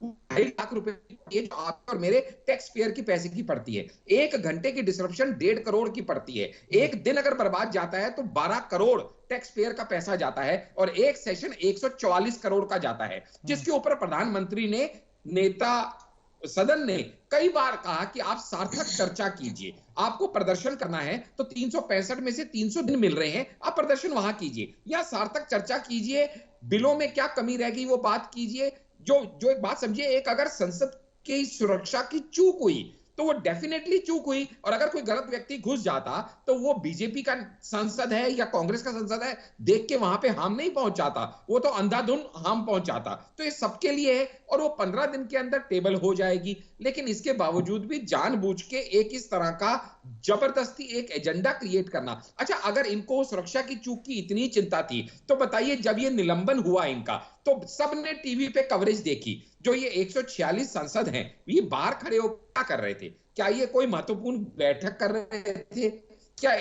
2.5 लाख रुपए ये जो आपके और मेरे टैक्स पेयर की पैसे की पड़ती है। 1 घंटे की डिसरप्शन 1.5 करोड़ की पड़ती है। एक दिन अगर बर्बाद जाता है तो 12 करोड़ टैक्स पेयर का पैसा जाता है और एक सेशन 144 करोड़ का जाता है, जिसके ऊपर प्रधानमंत्री ने, नेता सदन ने कई बार कहा कि आप सार्थक चर्चा कीजिए, आपको प्रदर्शन करना है तो 365 में से 300 दिन मिल रहे हैं, आप प्रदर्शन वहां कीजिए या सार्थक चर्चा कीजिए, बिलों में क्या कमी रह गई वो बात कीजिए। जो एक बात समझिए, एक अगर संसद की सुरक्षा की चूक हुई तो वो डेफिनेटली चूक हुई, और अगर कोई गलत व्यक्ति घुस जाता तो वो बीजेपी का सांसद है या कांग्रेस का सांसद है देख के वहां पे हार्म नहीं पहुंचाता, वो तो अंधाधुन हार्म पहुंचाता। तो ये सबके लिए है और वो 15 दिन के अंदर टेबल हो जाएगी। लेकिन इसके बावजूद भी जानबूझ के एक इस तरह का जबरदस्ती एक एजेंडा क्रिएट करना। अच्छा, अगर इनको सुरक्षा की चूक की इतनी चिंता थी तो बताइए, जब ये निलंबन हुआ इनका तो सबने टीवी पे कवरेज देखी, जो ये 146 सांसद हैं ये बाहर खड़े होकर क्या कर रहे थे? क्या ये कोई महत्वपूर्ण बैठक कर रहे थे? क्या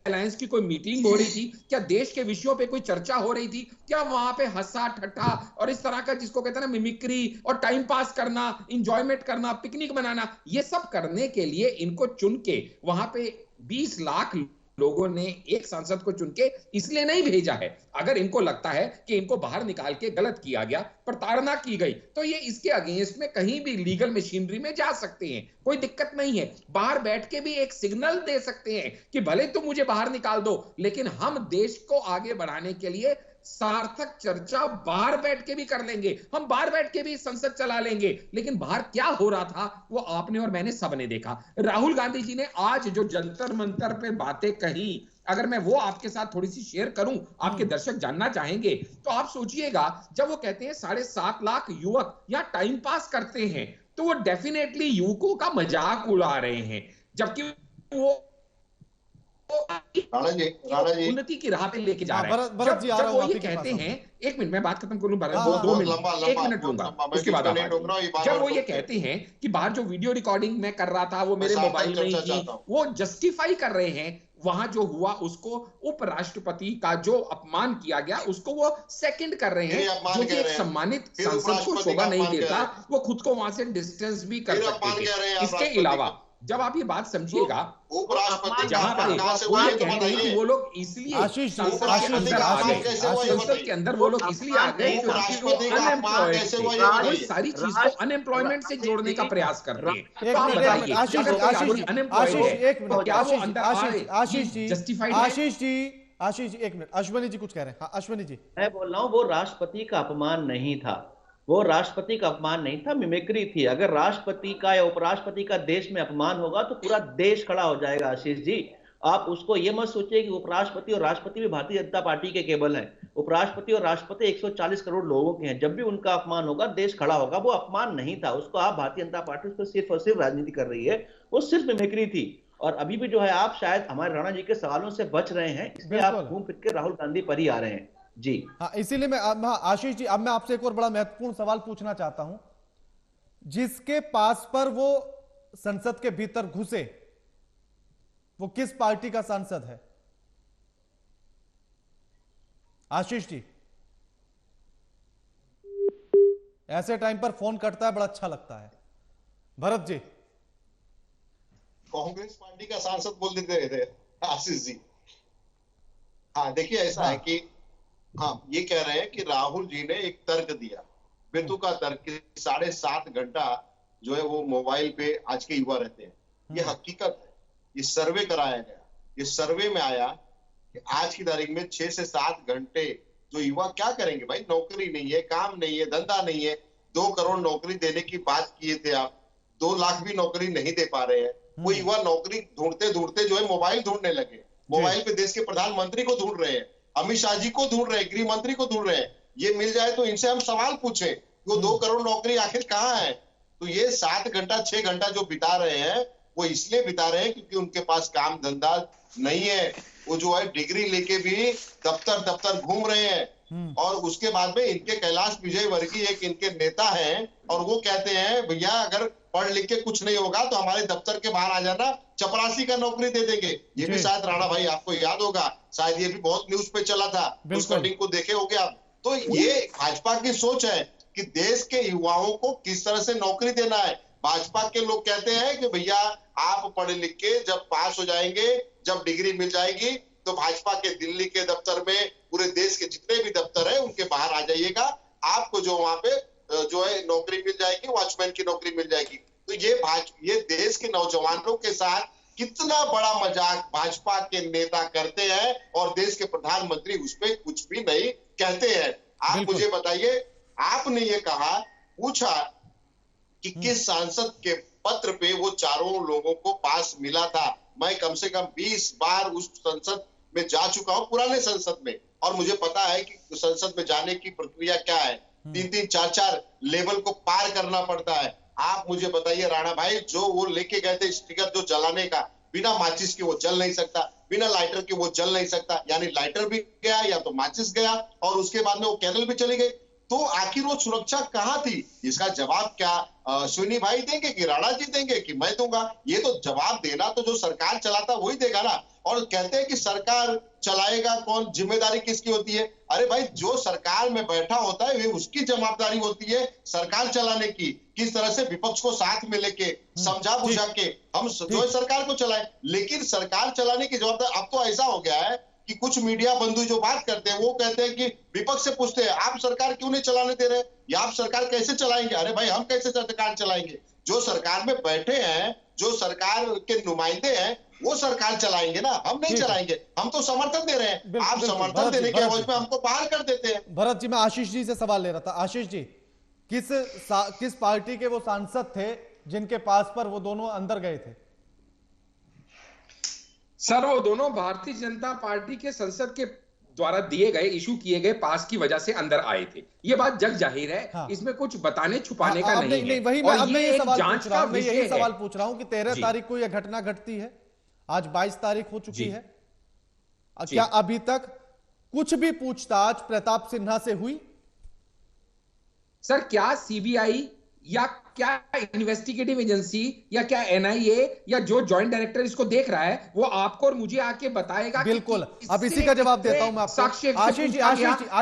अलायंस की कोई मीटिंग हो रही थी? क्या देश के विषयों पे कोई चर्चा हो रही थी? क्या वहां पे हंसा ठट्ठा और इस तरह का जिसको कहते हैं ना मिमिक्री और टाइम पास करना, इंजॉयमेंट करना, पिकनिक मनाना, ये सब करने के लिए इनको चुन के वहां पे 20 लाख लोगों ने एक सांसद को चुन के इसलिए नहीं भेजा है। अगर इनको लगता है कि इनको बाहर निकाल के गलत किया गया, प्रताड़ना की गई, तो ये इसके अगेंस्ट में कहीं भी लीगल मशीनरी में जा सकते हैं, कोई दिक्कत नहीं है। बाहर बैठ के भी एक सिग्नल दे सकते हैं कि भले तुम मुझे बाहर निकाल दो, लेकिन हम देश को आगे बढ़ाने के लिए सार्थक चर्चा बाहर बैठ के भी कर लेंगे, हम बाहर बैठ के भी संसद चला लेंगे। लेकिन बाहर क्या हो रहा था वो आपने और मैंने सबने देखा। राहुल गांधी जी ने आज जो जंतर मंतर पे बातें कही, अगर मैं वो आपके साथ थोड़ी सी शेयर करूं, आपके दर्शक जानना चाहेंगे, तो आप सोचिएगा, जब वो कहते हैं 7.5 लाख युवक या टाइम पास करते हैं, तो वो डेफिनेटली युवकों का मजाक उड़ा रहे हैं, जबकि वो उन्नति की राह पे लेके जा रहे हैं। जब वो ये कहते हैं, 1 मिनट मैं बात खत्म कर लूं, 2 मिनट 1 मिनट लूंगा, उसके बाद जब वो ये कहते हैं कि बाहर जो वीडियो रिकॉर्डिंग मैं कर रहा था वो मेरे मोबाइल में ही थी, वो जस्टिफाई कर रहे हैं वहां जो हुआ उसको, उपराष्ट्रपति का जो अपमान किया गया उसको वो सेकंड कर रहे हैं, जो कि एक सम्मानित सांसद को शोभा नहीं देता, वो खुद को वहां से डिस्टेंस भी कर सकते थे। इसके अलावा जब आप ये बात समझिएगा, जहां पे वो ये कहते हैं कि वो लोग इसलिए संसद के अंदर आ गए, संसद के अंदर वो लोग इसलिए आ गए क्योंकि वो अनएम्प्लॉयड थे, वो सारी चीज को अनएम्प्लॉयमेंट से जोड़ने का प्रयास करते हैं। तो आप बताइए, अनएम्प्लॉयड है तो क्या वो अंदर आए? जस्टिफाइड है? आशीष जी 1 मिनट, अश्विनी जी कुछ कह रहे हैं। हाँ अश्विनी जी। मैं बोल रहा हूँ वो राष्ट्रपति का अपमान नहीं था, वो राष्ट्रपति का अपमान नहीं था, मिमिक्री थी। अगर राष्ट्रपति का या उपराष्ट्रपति का देश में अपमान होगा तो पूरा देश खड़ा हो जाएगा। आशीष जी, आप उसको ये मत सोचिए कि उपराष्ट्रपति और राष्ट्रपति भी भारतीय जनता पार्टी के केवल हैं। उपराष्ट्रपति और राष्ट्रपति 140 करोड़ लोगों के हैं। जब भी उनका अपमान होगा देश खड़ा होगा। वो अपमान नहीं था, उसको आप भारतीय जनता पार्टी उसको सिर्फ और सिर्फ राजनीति कर रही है, वो सिर्फ मिमिक्री थी। और अभी भी जो है आप शायद हमारे राणा जी के सवालों से बच रहे हैं, इसलिए आप घूम फिर के राहुल गांधी पर ही आ रहे हैं जी। हाँ, इसीलिए मैं आशीष जी, अब मैं आपसे एक और बड़ा महत्वपूर्ण सवाल पूछना चाहता हूं। जिसके पास पर वो संसद के भीतर घुसे वो किस पार्टी का सांसद है? आशीष जी, ऐसे टाइम पर फोन कटता है, बड़ा अच्छा लगता है। भरत जी, कांग्रेस पार्टी का सांसद बोल देते थे आशीष जी। हाँ देखिए, ऐसा है कि हाँ, ये कह रहे हैं कि राहुल जी ने एक तर्क दिया, बेतुका तर्क, 7.5 घंटा जो है वो मोबाइल पे आज के युवा रहते हैं। ये हकीकत है, ये सर्वे कराया गया। ये सर्वे में आया कि आज की तारीख में 6 से 7 घंटे जो युवा क्या करेंगे भाई? नौकरी नहीं है, काम नहीं है, धंधा नहीं है। 2 करोड़ नौकरी देने की बात किए थे आप, 2 लाख भी नौकरी नहीं दे पा रहे हैं। वो युवा नौकरी ढूंढते ढूंढते जो है मोबाइल ढूंढने लगे। मोबाइल पे देश के प्रधानमंत्री को ढूंढ रहे हैं, अमित शाह जी को ढूंढ रहे हैं, गृह मंत्री को ढूंढ रहे हैं। ये मिल जाए तो इनसे हम सवाल पूछें, वो 2 करोड़ नौकरी आखिर कहाँ है? तो ये 7 घंटा 6 घंटा जो बिता रहे हैं वो इसलिए बिता रहे हैं क्योंकि उनके पास काम धंधा नहीं है। वो जो है डिग्री लेके भी दफ्तर घूम रहे हैं। और उसके बाद में इनके कैलाश विजयवर्गीय एक इनके नेता हैं और वो कहते हैं भैया अगर पढ़ लिख के कुछ नहीं होगा तो हमारे दफ्तर के बाहर आ जाना, चपरासी का नौकरी दे देंगे। ये भी शायद राणा भाई आपको याद होगा, शायद ये भी बहुत न्यूज पे चला था, उस कटिंग को देखे होगे आप। तो ये भाजपा की सोच है कि देश के युवाओं को किस तरह से नौकरी देना है। भाजपा के लोग कहते हैं कि भैया आप पढ़े लिख के जब पास हो जाएंगे, जब डिग्री मिल जाएगी तो भाजपा के दिल्ली के दफ्तर में, पूरे देश के जितने भी दफ्तर है उनके बाहर आ जाइएगा, आपको जो वहां पे जो है नौकरी मिल जाएगी, वॉचमैन की नौकरी मिल जाएगी। तो ये देश के नौजवानों के साथ कितना बड़ा मजाक भाजपा के नेता करते हैं और देश के प्रधानमंत्री उस पर कुछ भी नहीं कहते हैं। आप मुझे बताइए, आपने ये कहा, पूछा कि किस सांसद के पत्र पे वो चारों लोगों को पास मिला था। मैं कम से कम 20 बार उस संसद में जा चुका हूं, पुराने संसद में, और मुझे पता है कि संसद में जाने की प्रक्रिया क्या है। 3-3, 4-4 लेवल को पार करना पड़ता है। आप मुझे बताइए राणा भाई, जो वो लेके गए थे स्टिकर जो जलाने का, बिना माचिस के वो जल नहीं सकता, बिना लाइटर के वो जल नहीं सकता। यानी लाइटर भी गया या तो माचिस गया और उसके बाद में वो कैंडल भी चली गई। तो आखिर वो सुरक्षा कहां थी? इसका जवाब क्या सुनी भाई देंगे कि राणा जी देंगे कि मैं दूंगा? ये तो जवाब देना तो जो सरकार चलाता वही देगा ना। और कहते हैं कि सरकार चलाएगा कौन, जिम्मेदारी किसकी होती है? अरे भाई, जो सरकार में बैठा होता है उसकी जवाबदारी होती है सरकार चलाने की। किस तरह से विपक्ष को साथ में लेके समझा बुझा के हम जो है सरकार को चलाए। लेकिन सरकार चलाने की जवाबदारी अब तो ऐसा हो गया है कि कुछ मीडिया बंधु जो बात करते हैं वो कहते हैं कि विपक्ष से पूछते हैं आप सरकार क्यों नहीं चलाने दे रहे, या आप सरकार कैसे चलाएंगे? अरे भाई, हम कैसे सरकार चलाएंगे? जो सरकार में बैठे हैं, जो सरकार के नुमाइंदे हैं, वो सरकार चलाएंगे ना, हम नहीं चलाएंगे। हम तो समर्थन दे रहे हैं, आप समर्थन देने के एवज में हमको बाहर कर देते हैं। भरत जी, मैं आशीष जी से सवाल ले रहा था। आशीष जी, किस पार्टी के वो सांसद थे जिनके पास पर वो दोनों अंदर गए थे? सर, वो दोनों भारतीय जनता पार्टी के संसद के द्वारा दिए गए, इशू किए गए पास की वजह से अंदर आए थे। ये बात जग जाहिर है। हाँ। इसमें कुछ बताने छुपाने का नहीं है। वही मैं यही सवाल पूछ रहा हूं कि 13 तारीख को यह घटना घटती है, आज 22 तारीख हो चुकी है, क्या अभी तक कुछ भी पूछताछ प्रताप सिन्हा से हुई? सर, क्या सीबीआई या क्या इन्वेस्टिगेटिव एजेंसी या क्या एनआईए या जो जॉइंट डायरेक्टर इसको देख रहा है वो आपको और मुझे आके बताएगा? बिल्कुल, अब इसी का जवाब देता हूं मैं आपको। आशीष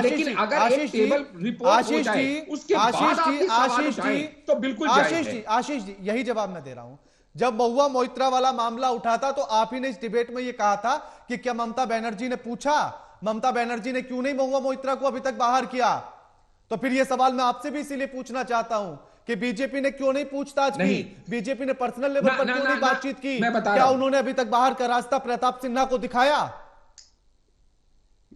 लेकिन अगर एक टेबल रिपोर्ट हो जाए उसके बाद आप सवाल उठाएं तो बिल्कुल जायज है। आशीष जी, यही जवाब मैं दे रहा हूं। जब महुआ मोइत्रा वाला मामला उठा था तो आप ही ने इस डिबेट में यह कहा था कि क्या ममता बनर्जी ने पूछा, ममता बनर्जी ने क्यों नहीं महुआ मोइत्रा को अभी तक बाहर किया? तो फिर यह सवाल मैं आपसे भी इसीलिए पूछना चाहता हूं कि बीजेपी ने क्यों नहीं पूछताछ की? बीजेपी ने पर्सनल लेवल पर क्यों नहीं बातचीत की? क्या उन्होंने अभी तक बाहर का रास्ता प्रताप सिन्हा को दिखाया?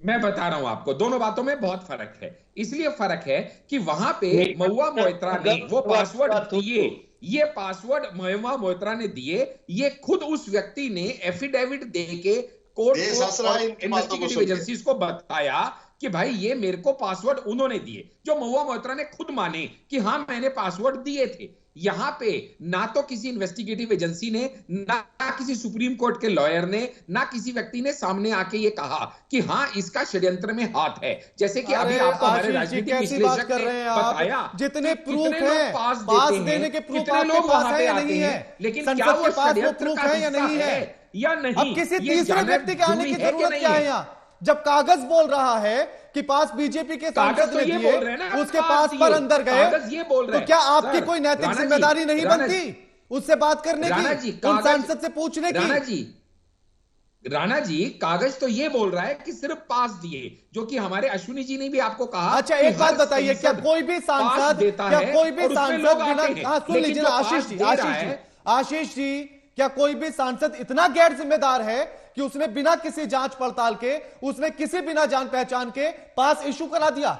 मैं बता रहा हूं आपको, दोनों बातों में बहुत फर्क है। इसलिए फर्क है कि वहां पे महुआ मोइत्रा ने वो पासवर्ड दिए, ये पासवर्ड महुआ मोइत्रा ने दिए, ये खुद उस व्यक्ति ने एफिडेविट देके कोर्ट को इन्वेस्टिगेटिव एजेंसीज को बताया कि भाई ये मेरे को पासवर्ड उन्होंने दिए, जो महुआ मोइत्रा ने खुद माने कि हां मैंने पासवर्ड दिए थे। यहां पे ना तो किसी इन्वेस्टिगेटिव एजेंसी ने, ना किसी सुप्रीम कोर्ट के लॉयर ने, ना किसी व्यक्ति ने सामने आके ये कहा कि हां इसका षड्यंत्र में हाथ है। जैसे कि अभी आपको हमारे राजनीतिक विश्लेषक ने बताया जितने प्रूफ है पास देने के प्रूफ आपके पास है या नहीं है, लेकिन क्या वो षड्यंत्र है या नहीं है या नहीं, अब किसी तीसरे व्यक्ति के आने की जरूरत क्या है यहाँ? जब कागज बोल रहा है कि पास बीजेपी के सांसद ने दिए, उसके पास पर अंदर गए, तो क्या आपकी कोई नैतिक जिम्मेदारी नहीं बनती उससे बात करने की, उन सांसद से पूछने की? राणा जी कागज तो ये बोल रहा है कि सिर्फ पास दिए, जो कि हमारे अश्विनी जी ने भी आपको कहा। अच्छा एक बात बताइए, क्या कोई भी सांसद बिना, सुन लीजिए ना आशीष जी, क्या कोई भी सांसद इतना गैर जिम्मेदार है कि उसने बिना किसी जांच पड़ताल के, उसने किसी बिना जान पहचान के पास इशू करा दिया?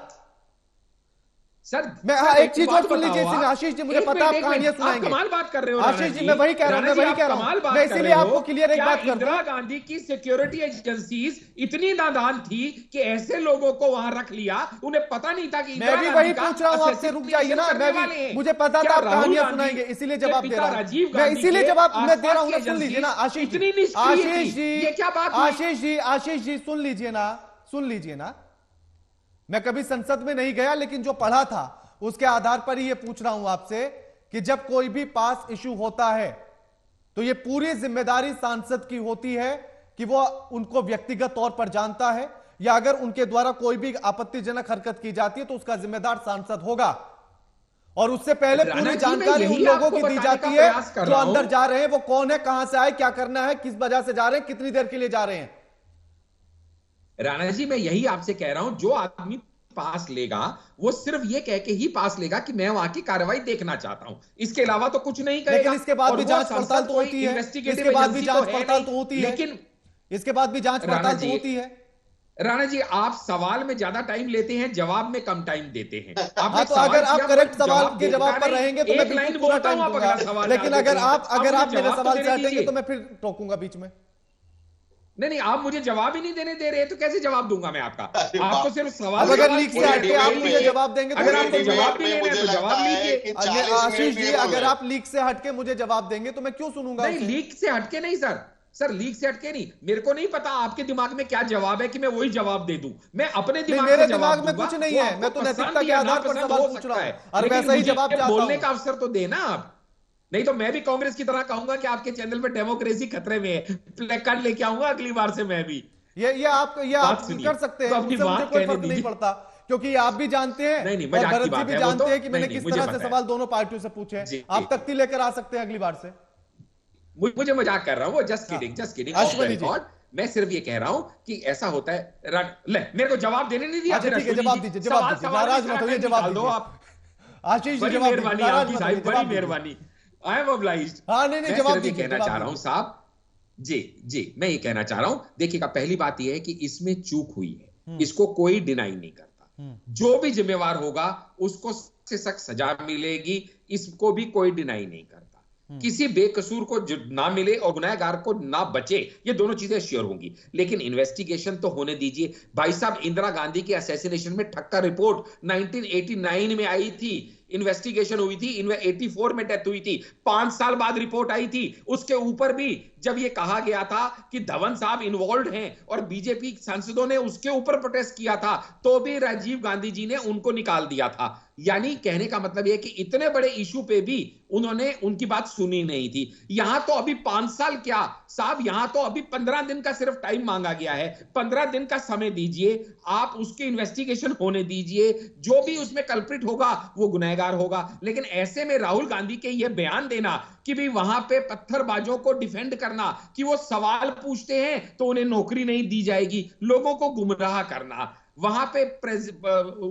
सर मैं एक चीज और सुन लीजिए इसमें आशीष जी, मुझे पता आप कहानियां सुनाएंगे। कमाल बात कर रहे हो आशीष जी, मैं वही कह रहा हूं, मैं इसीलिए आपको क्लियर एक बात कर दूं। इंदिरा गांधी की सिक्योरिटी एजेंसीज इतनी नादान थी कि ऐसे लोगों को वहां रख लिया, उन्हें पता नहीं था कि मैं भी वही पूछ रहा हूं आपसे, रुक जाइए ना, मैं भी, मुझे पता था आप कहानियां सुनाएंगे, इसीलिए जवाब दे रहा हूं मैं, इसीलिए जवाब मैं दे रहा हूं। सुन लीजिए ना आशीष जी, ये क्या बात? आशीष जी सुन लीजिए ना, मैं कभी संसद में नहीं गया, लेकिन जो पढ़ा था उसके आधार पर ही ये पूछ रहा हूं आपसे कि जब कोई भी पास इशू होता है तो ये पूरी जिम्मेदारी सांसद की होती है कि वो उनको व्यक्तिगत तौर पर जानता है, या अगर उनके द्वारा कोई भी आपत्तिजनक हरकत की जाती है तो उसका जिम्मेदार सांसद होगा, और उससे पहले पूरी जानकारी उन लोगों की दी जाती है जो अंदर जा रहे हैं, वो कौन है, कहां से आए, क्या करना है, किस वजह से जा रहे हैं, कितनी देर के लिए जा रहे हैं। राणा जी मैं यही आपसे कह रहा हूं, जो आदमी पास लेगा वो सिर्फ ये कह के ही पास लेगा कि मैं वहां की कार्रवाई देखना चाहता हूं, इसके अलावा तो कुछ नहीं कहेगा। लेकिन इसके बाद भी जांच पड़ताल तो होती है, इसके बाद भी जांच पड़ताल तो होती है, लेकिन इसके बाद भी जांच पड़ताल तो होती है। राणा जी आप सवाल में ज्यादा टाइम लेते हैं, जवाब में कम टाइम देते हैं। हाँ, तो अगर आप करेक्ट सवाल के जवाब पर रहेंगे तो मैं बिल्कुल पूरा टाइम दूंगा, लेकिन अगर आप मेरे सवाल से हटेंगे तो मैं फिर टोकूंगा बीच में। नहीं आप मुझे जवाब ही नहीं देने दे रहे, तो कैसे जवाब दूंगा मैं आपका? आपको सिर्फ सवाल, अगर लीक से हटके आप मुझे जवाब देंगे तो अगर आपको जवाब नहीं लेना है तो जवाब लीजिए। आशीष जी अगर आप लीक से हटके मुझे जवाब देंगे तो मैं क्यों सुनूंगा? नहीं लीक से हटके नहीं सर लीक से हटके नहीं, मेरे को नहीं पता आपके दिमाग में क्या जवाब है कि मैं वही जवाब दे दूं। मैं अपने मेरे दिमाग में कुछ नहीं है, मैं तो नैतिकता के आधार पर सवाल पूछ रहा हूं और वैसा ही जवाब चाहता हूं। बोलने का अवसर तो देना आप, नहीं तो मैं भी कांग्रेस की तरह कहूंगा कि आपके चैनल पे डेमोक्रेसी खतरे में है, प्लेकार्ड लेके आऊंगा अगली बार से मैं भी। ये आप कर सकते हैं, मुझे कोई फर्क नहीं पड़ता, क्योंकि आप भी जानते हैं और भरत जी भी जानते हैं कि मैंने किस तरह से सवाल दोनों पार्टियों से पूछे हैं। आप तख्ती लेकर आ सकते हैं अगली बार से। मुझे मजाक कर रहा हूँ, जस्ट किडिंग। अश्विनी जी मैं सिर्फ ये कह रहा हूं कि ऐसा होता है। ले मेरे को जवाब देने नहीं दिया, जवाब दीजिए, नाराज मत होइए, जवाब दो आप। आशीष जी जवाब दीजिए, बड़ी मेहरबानी, आई एम ऑब्लाइज्ड। हाँ नहीं जवाब दीजिए। कहना चाह रहा हूं साहब जी मैं ये कहना चाह रहा हूं, देखिएगा पहली बात ये है कि इसमें चूक हुई है, इसको कोई डिनाई नहीं करता। जो भी जिम्मेवार होगा उसको सख्त सजा मिलेगी, इसको भी कोई डिनाई नहीं करता। किसी बेकसूर को ना मिले और गुनहगार को ना बचे, ये दोनों चीजें श्योर होंगी। लेकिन इन्वेस्टिगेशन तो होने दीजिए भाई साहब। इंदिरा गांधी के असैसिनेशन में ठक्कर रिपोर्ट 1989 में आई थी, इन्वेस्टिगेशन हुई थी, 84 में डेथ हुई थी, 5 साल बाद रिपोर्ट आई थी। उसके ऊपर भी जब ये कहा गया था कि धवन साहब इन्वॉल्व हैं और बीजेपी सांसदों ने उसके ऊपर प्रोटेस्ट किया था, तो भी राजीव गांधी जी ने उनको निकाल दिया था। यानी कहने का मतलब यह कि इतने बड़े इशू पे भी उन्होंने उनकी बात सुनी नहीं थी। यहां तो अभी 5 साल क्या साहब, यहां तो अभी 15 दिन का सिर्फ टाइम मांगा गया है। 15 दिन का समय दीजिए, आप उसकी इन्वेस्टिगेशन होने दीजिए, जो भी उसमें कल्प्रिट होगा वो गुनहगार होगा। लेकिन ऐसे में राहुल गांधी के ये बयान देना कि भी वहां पे पत्थरबाजों को डिफेंड करना कि वो सवाल पूछते हैं तो उन्हें नौकरी नहीं दी जाएगी, लोगों को गुमराह करना, वहां पे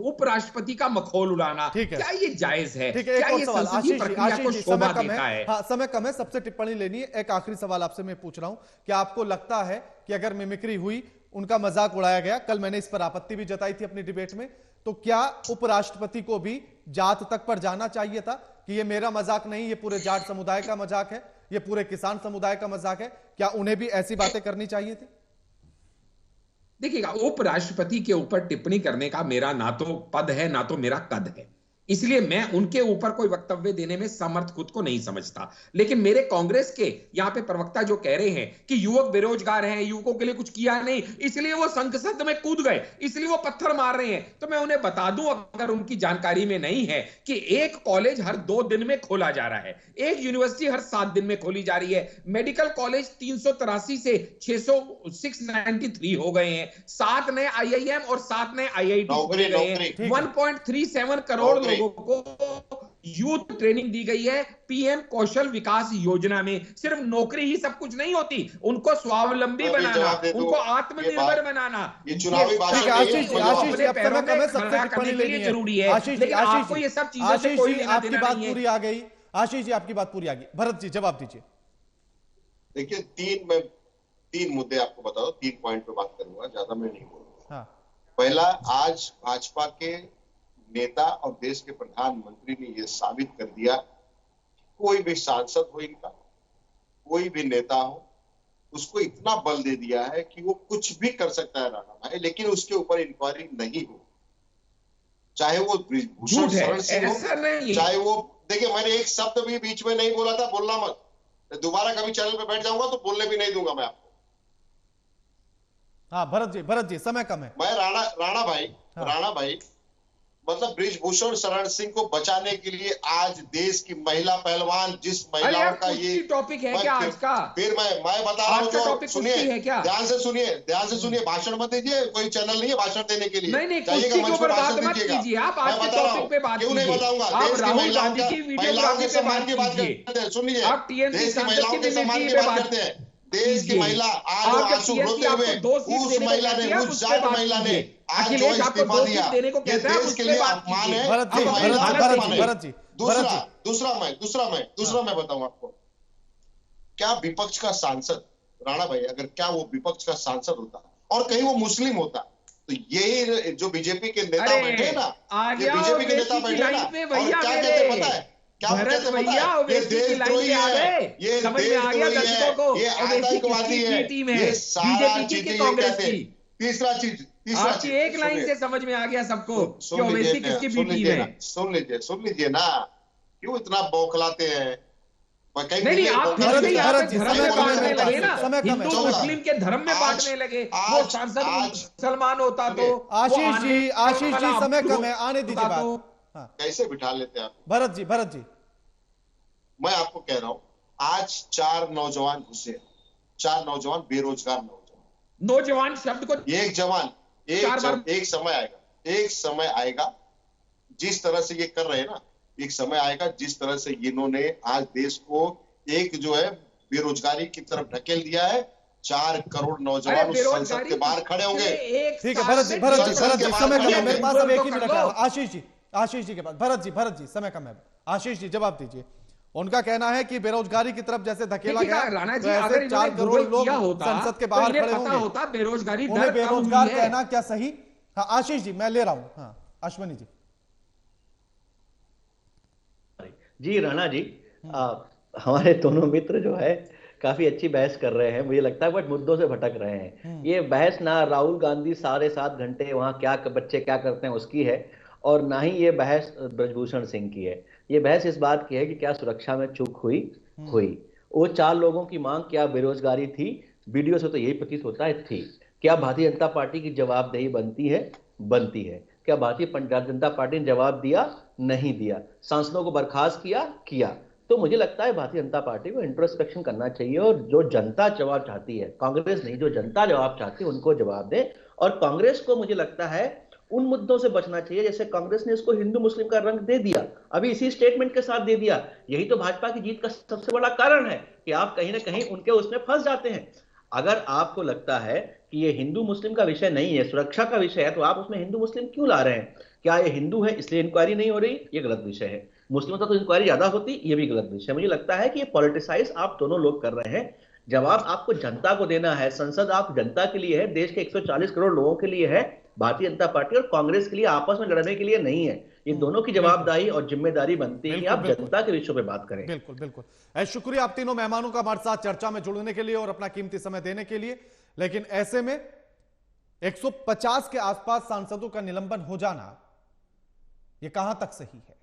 उपराष्ट्रपति का मखौल उड़ाना, क्या ये जायज है? क्या ये संसदीय प्रक्रिया को शोभा देता है? हाँ, समय कम है, सबसे टिप्पणी लेनी है। एक आखिरी सवाल आपसे मैं पूछ रहा हूं कि आपको लगता है कि अगर मिमिक्री हुई उनका मजाक उड़ाया गया। कल मैंने इस पर आपत्ति भी जताई थी अपनी डिबेट में। तो क्या उपराष्ट्रपति को भी जात तक पर जाना चाहिए था कि ये मेरा मजाक नहीं, ये पूरे जाट समुदाय का मजाक है, ये पूरे किसान समुदाय का मजाक है? क्या उन्हें भी ऐसी बातें करनी चाहिए थी? देखिएगा, उपराष्ट्रपति के ऊपर टिप्पणी करने का मेरा ना तो पद है ना तो मेरा कद है, इसलिए मैं उनके ऊपर कोई वक्तव्य देने में समर्थ खुद को नहीं समझता। लेकिन मेरे कांग्रेस के यहां पे प्रवक्ता जो कह रहे हैं कि युवक बेरोजगार हैं, युवकों के लिए कुछ किया नहीं, इसलिए वो संसद में कूद गए, इसलिए वो पत्थर मार रहे हैं, तो मैं उन्हें बता दूं, अगर उनकी जानकारी में नहीं है, कि एक कॉलेज हर 2 दिन में खोला जा रहा है, एक यूनिवर्सिटी हर 7 दिन में खोली जा रही है, मेडिकल कॉलेज 383 से 693 हो गए हैं, 7 नए IIM और 7 नए IIT खोले गए हैं, 1.37 करोड़ लोगों को यूथ ट्रेनिंग दी गई है पीएम कौशल विकास योजना में। सिर्फ नौकरी ही सब कुछ नहीं होती, उनको स्वावलंबी बनाना, उनको आत्मनिर्भर बनाना, ये चुनावी आशीष जरूरी है। लेकिन आपको ये सब चीजों से कोई लेना आपकी बात पूरी आ गई। आशीष जी आपकी बात पूरी आ गई। भरत जी जवाब दीजिए। देखिए, तीन मुद्दे आपको बता दो, 3 पॉइंट पे बात करूंगा, ज्यादा मैं नहीं बोलूंगा। हाँ। पहला, आज भाजपा के नेता और देश के प्रधानमंत्री ने यह साबित कर दिया, कोई भी सांसद हो इनका, कोई भी नेता हो, उसको इतना बल दे दिया है कि वो कुछ भी कर सकता है राणा भाई, लेकिन उसके ऊपर इंक्वायरी नहीं हो। चाहे वो ब्रिजभूषण शरण सिंह हो, चाहे वो, देखिए मैंने एक शब्द भी बीच में नहीं बोला था, बोलना मत, दोबारा कभी चैनल पे बैठ जाऊंगा तो बोलने भी नहीं दूंगा मैं आपको। हाँ भरत जी समय कम है। मैं राणा भाई मतलब ब्रिजभूषण शरण सिंह को बचाने के लिए आज देश की महिला पहलवान, जिस महिलाओं का ये टॉपिक है क्या आज का, फिर मैं बता रहा हूँ, जो सुनिए, ध्यान से सुनिए, भाषण मत दीजिए, कोई चैनल नहीं है भाषण देने के लिए। जाइएगा मंच पर भाषण दीजिए। आप आज के टॉपिक पे बात क्यों नहीं बताऊंगा? देश की महिलाओं के सम्मान की बात करते हैं, सुन लीजिए, आप टीएमसी देश की महिलाओं के सम्मान की बात करते हैं। देश की महिला आज आंसू रोते हुए, उस महिला ने, उस जाट महिला ने आज जो इस्तीफा दिया, ये देश के लिए अपमान है। भरत जी दूसरा मैं बताऊं आपको, क्या विपक्ष का सांसद राणा भाई, अगर क्या वो विपक्ष का सांसद होता और कहीं वो मुस्लिम होता, तो यही जो बीजेपी के नेता बैठे हैं ना, ये बीजेपी के नेता बैठे हैं ना, और क्या कहते पता है, क्या कहते पता है, ये देशद्रोही है, ये देशद्रोही है, ये आतंकवादी है, ये सारा चीजें ये कहते हैं। तीसरा चीज एक लाइन से समझ में आ गया सबको कि ओवैसी किसकी बी टीम है। सुन लीजिए ना, क्यों इतना बौखलाते हैं? नहीं, आप फिर भी धर्म में बांटने लगे ना, हिंदू मुस्लिम के धर्म में बांटने लगे। वो सांसद मुसलमान होता तो आशीष जी समय कम है, आने दीजिए बात। कैसे बिठा लेते हैं आप? भरत जी मैं आपको कह रहा हूं, आज 4 नौजवान घुसे, 4 नौजवान बेरोजगार नौजवान शब्द को एक जवान, एक समय आएगा जिस तरह से ये कर रहे हैं ना, एक समय आएगा जिस तरह से इन्होंने आज देश को एक जो है बेरोजगारी की तरफ ढकेल दिया है। 4 करोड़ नौजवान उस संसद के बाहर खड़े होंगे। ठीक है भरत जी समय कम है, मेरे पास अब एक ही मिनट है। आशीष जी के पास भरत जी समय कम है। आशीष जी जवाब दीजिए। उनका कहना है कि बेरोजगारी की तरफ जैसे धकेला गया, तो ऐसे 4 करोड़ लोग संसद के बाहर खड़े होंगे। बेरोजगारी उन्हें बेरोजगार कहना क्या सही? हाँ आशीष जी मैं ले रहा हूँ। हाँ अश्वनी जी राणा जी, हमारे दोनों मित्र जो है काफी अच्छी बहस कर रहे हैं, मुझे लगता है, बट मुद्दों से भटक रहे हैं। ये बहस ना राहुल गांधी 7.5 घंटे वहां क्या बच्चे क्या करते हैं उसकी है, और ना ही ये बहस ब्रजभूषण सिंह की है। ये बहस इस बात की है कि क्या सुरक्षा में चूक हुई। वो 4 लोगों की मांग क्या बेरोजगारी थी? वीडियो से तो यही प्रतीत होता है थी। क्या भारतीय जनता पार्टी की जवाबदेही बनती है? क्या भारतीय जनता पार्टी ने जवाब दिया? नहीं दिया। सांसदों को बर्खास्त किया। तो मुझे लगता है भारतीय जनता पार्टी को इंट्रोस्पेक्शन करना चाहिए, और जो जनता जवाब चाहती है, कांग्रेस नहीं, जो जनता जवाब चाहती है उनको जवाब दे। और कांग्रेस को मुझे लगता है उन मुद्दों से बचना चाहिए, जैसे कांग्रेस ने इसको हिंदू मुस्लिम का रंग दे दिया, अभी इसी स्टेटमेंट के साथ दे दिया। यही तो भाजपा की जीत का सबसे बड़ा कारण है कि आप कहीं ना कहीं उनके उसमें फंस जाते हैं। अगर आपको लगता है कि ये हिंदू मुस्लिम का विषय नहीं है, सुरक्षा का विषय है, तो आप उसमें हिंदू मुस्लिम क्यों ला रहे हैं? क्या ये हिंदू है इसलिए इंक्वायरी नहीं हो रही? ये गलत विषय है। मुस्लिमों तक तो इंक्वायरी ज्यादा होती, ये भी गलत विषय है। मुझे लगता है कि ये पॉलिटिसाइज आप दोनों लोग कर रहे हैं। जवाब आपको जनता को देना है। संसद आप जनता के लिए है, देश के 140 करोड़ लोगों के लिए है। भारतीय जनता पार्टी और कांग्रेस के लिए आपस में लड़ने के लिए नहीं है। ये दोनों की जवाबदारी और जिम्मेदारी बनती है कि आप जनता के विषयों पे बात करें। बिल्कुल बिल्कुल। शुक्रिया आप तीनों मेहमानों का हमारे साथ चर्चा में जुड़ने के लिए और अपना कीमती समय देने के लिए। लेकिन ऐसे में 150 के आसपास सांसदों का निलंबन हो जाना, यह कहां तक सही है?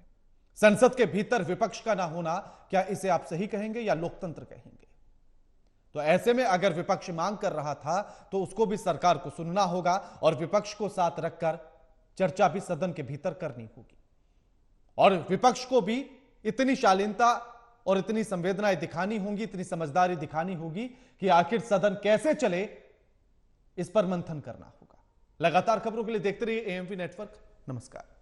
संसद के भीतर विपक्ष का ना होना, क्या इसे आप सही कहेंगे या लोकतंत्र कहेंगे? तो ऐसे में अगर विपक्ष मांग कर रहा था तो उसको भी सरकार को सुनना होगा और विपक्ष को साथ रखकर चर्चा भी सदन के भीतर करनी होगी। और विपक्ष को भी इतनी शालीनता और इतनी संवेदनाएं दिखानी होंगी, इतनी समझदारी दिखानी होगी कि आखिर सदन कैसे चले, इस पर मंथन करना होगा। लगातार खबरों के लिए देखते रहिए एएमपी नेटवर्क। नमस्कार।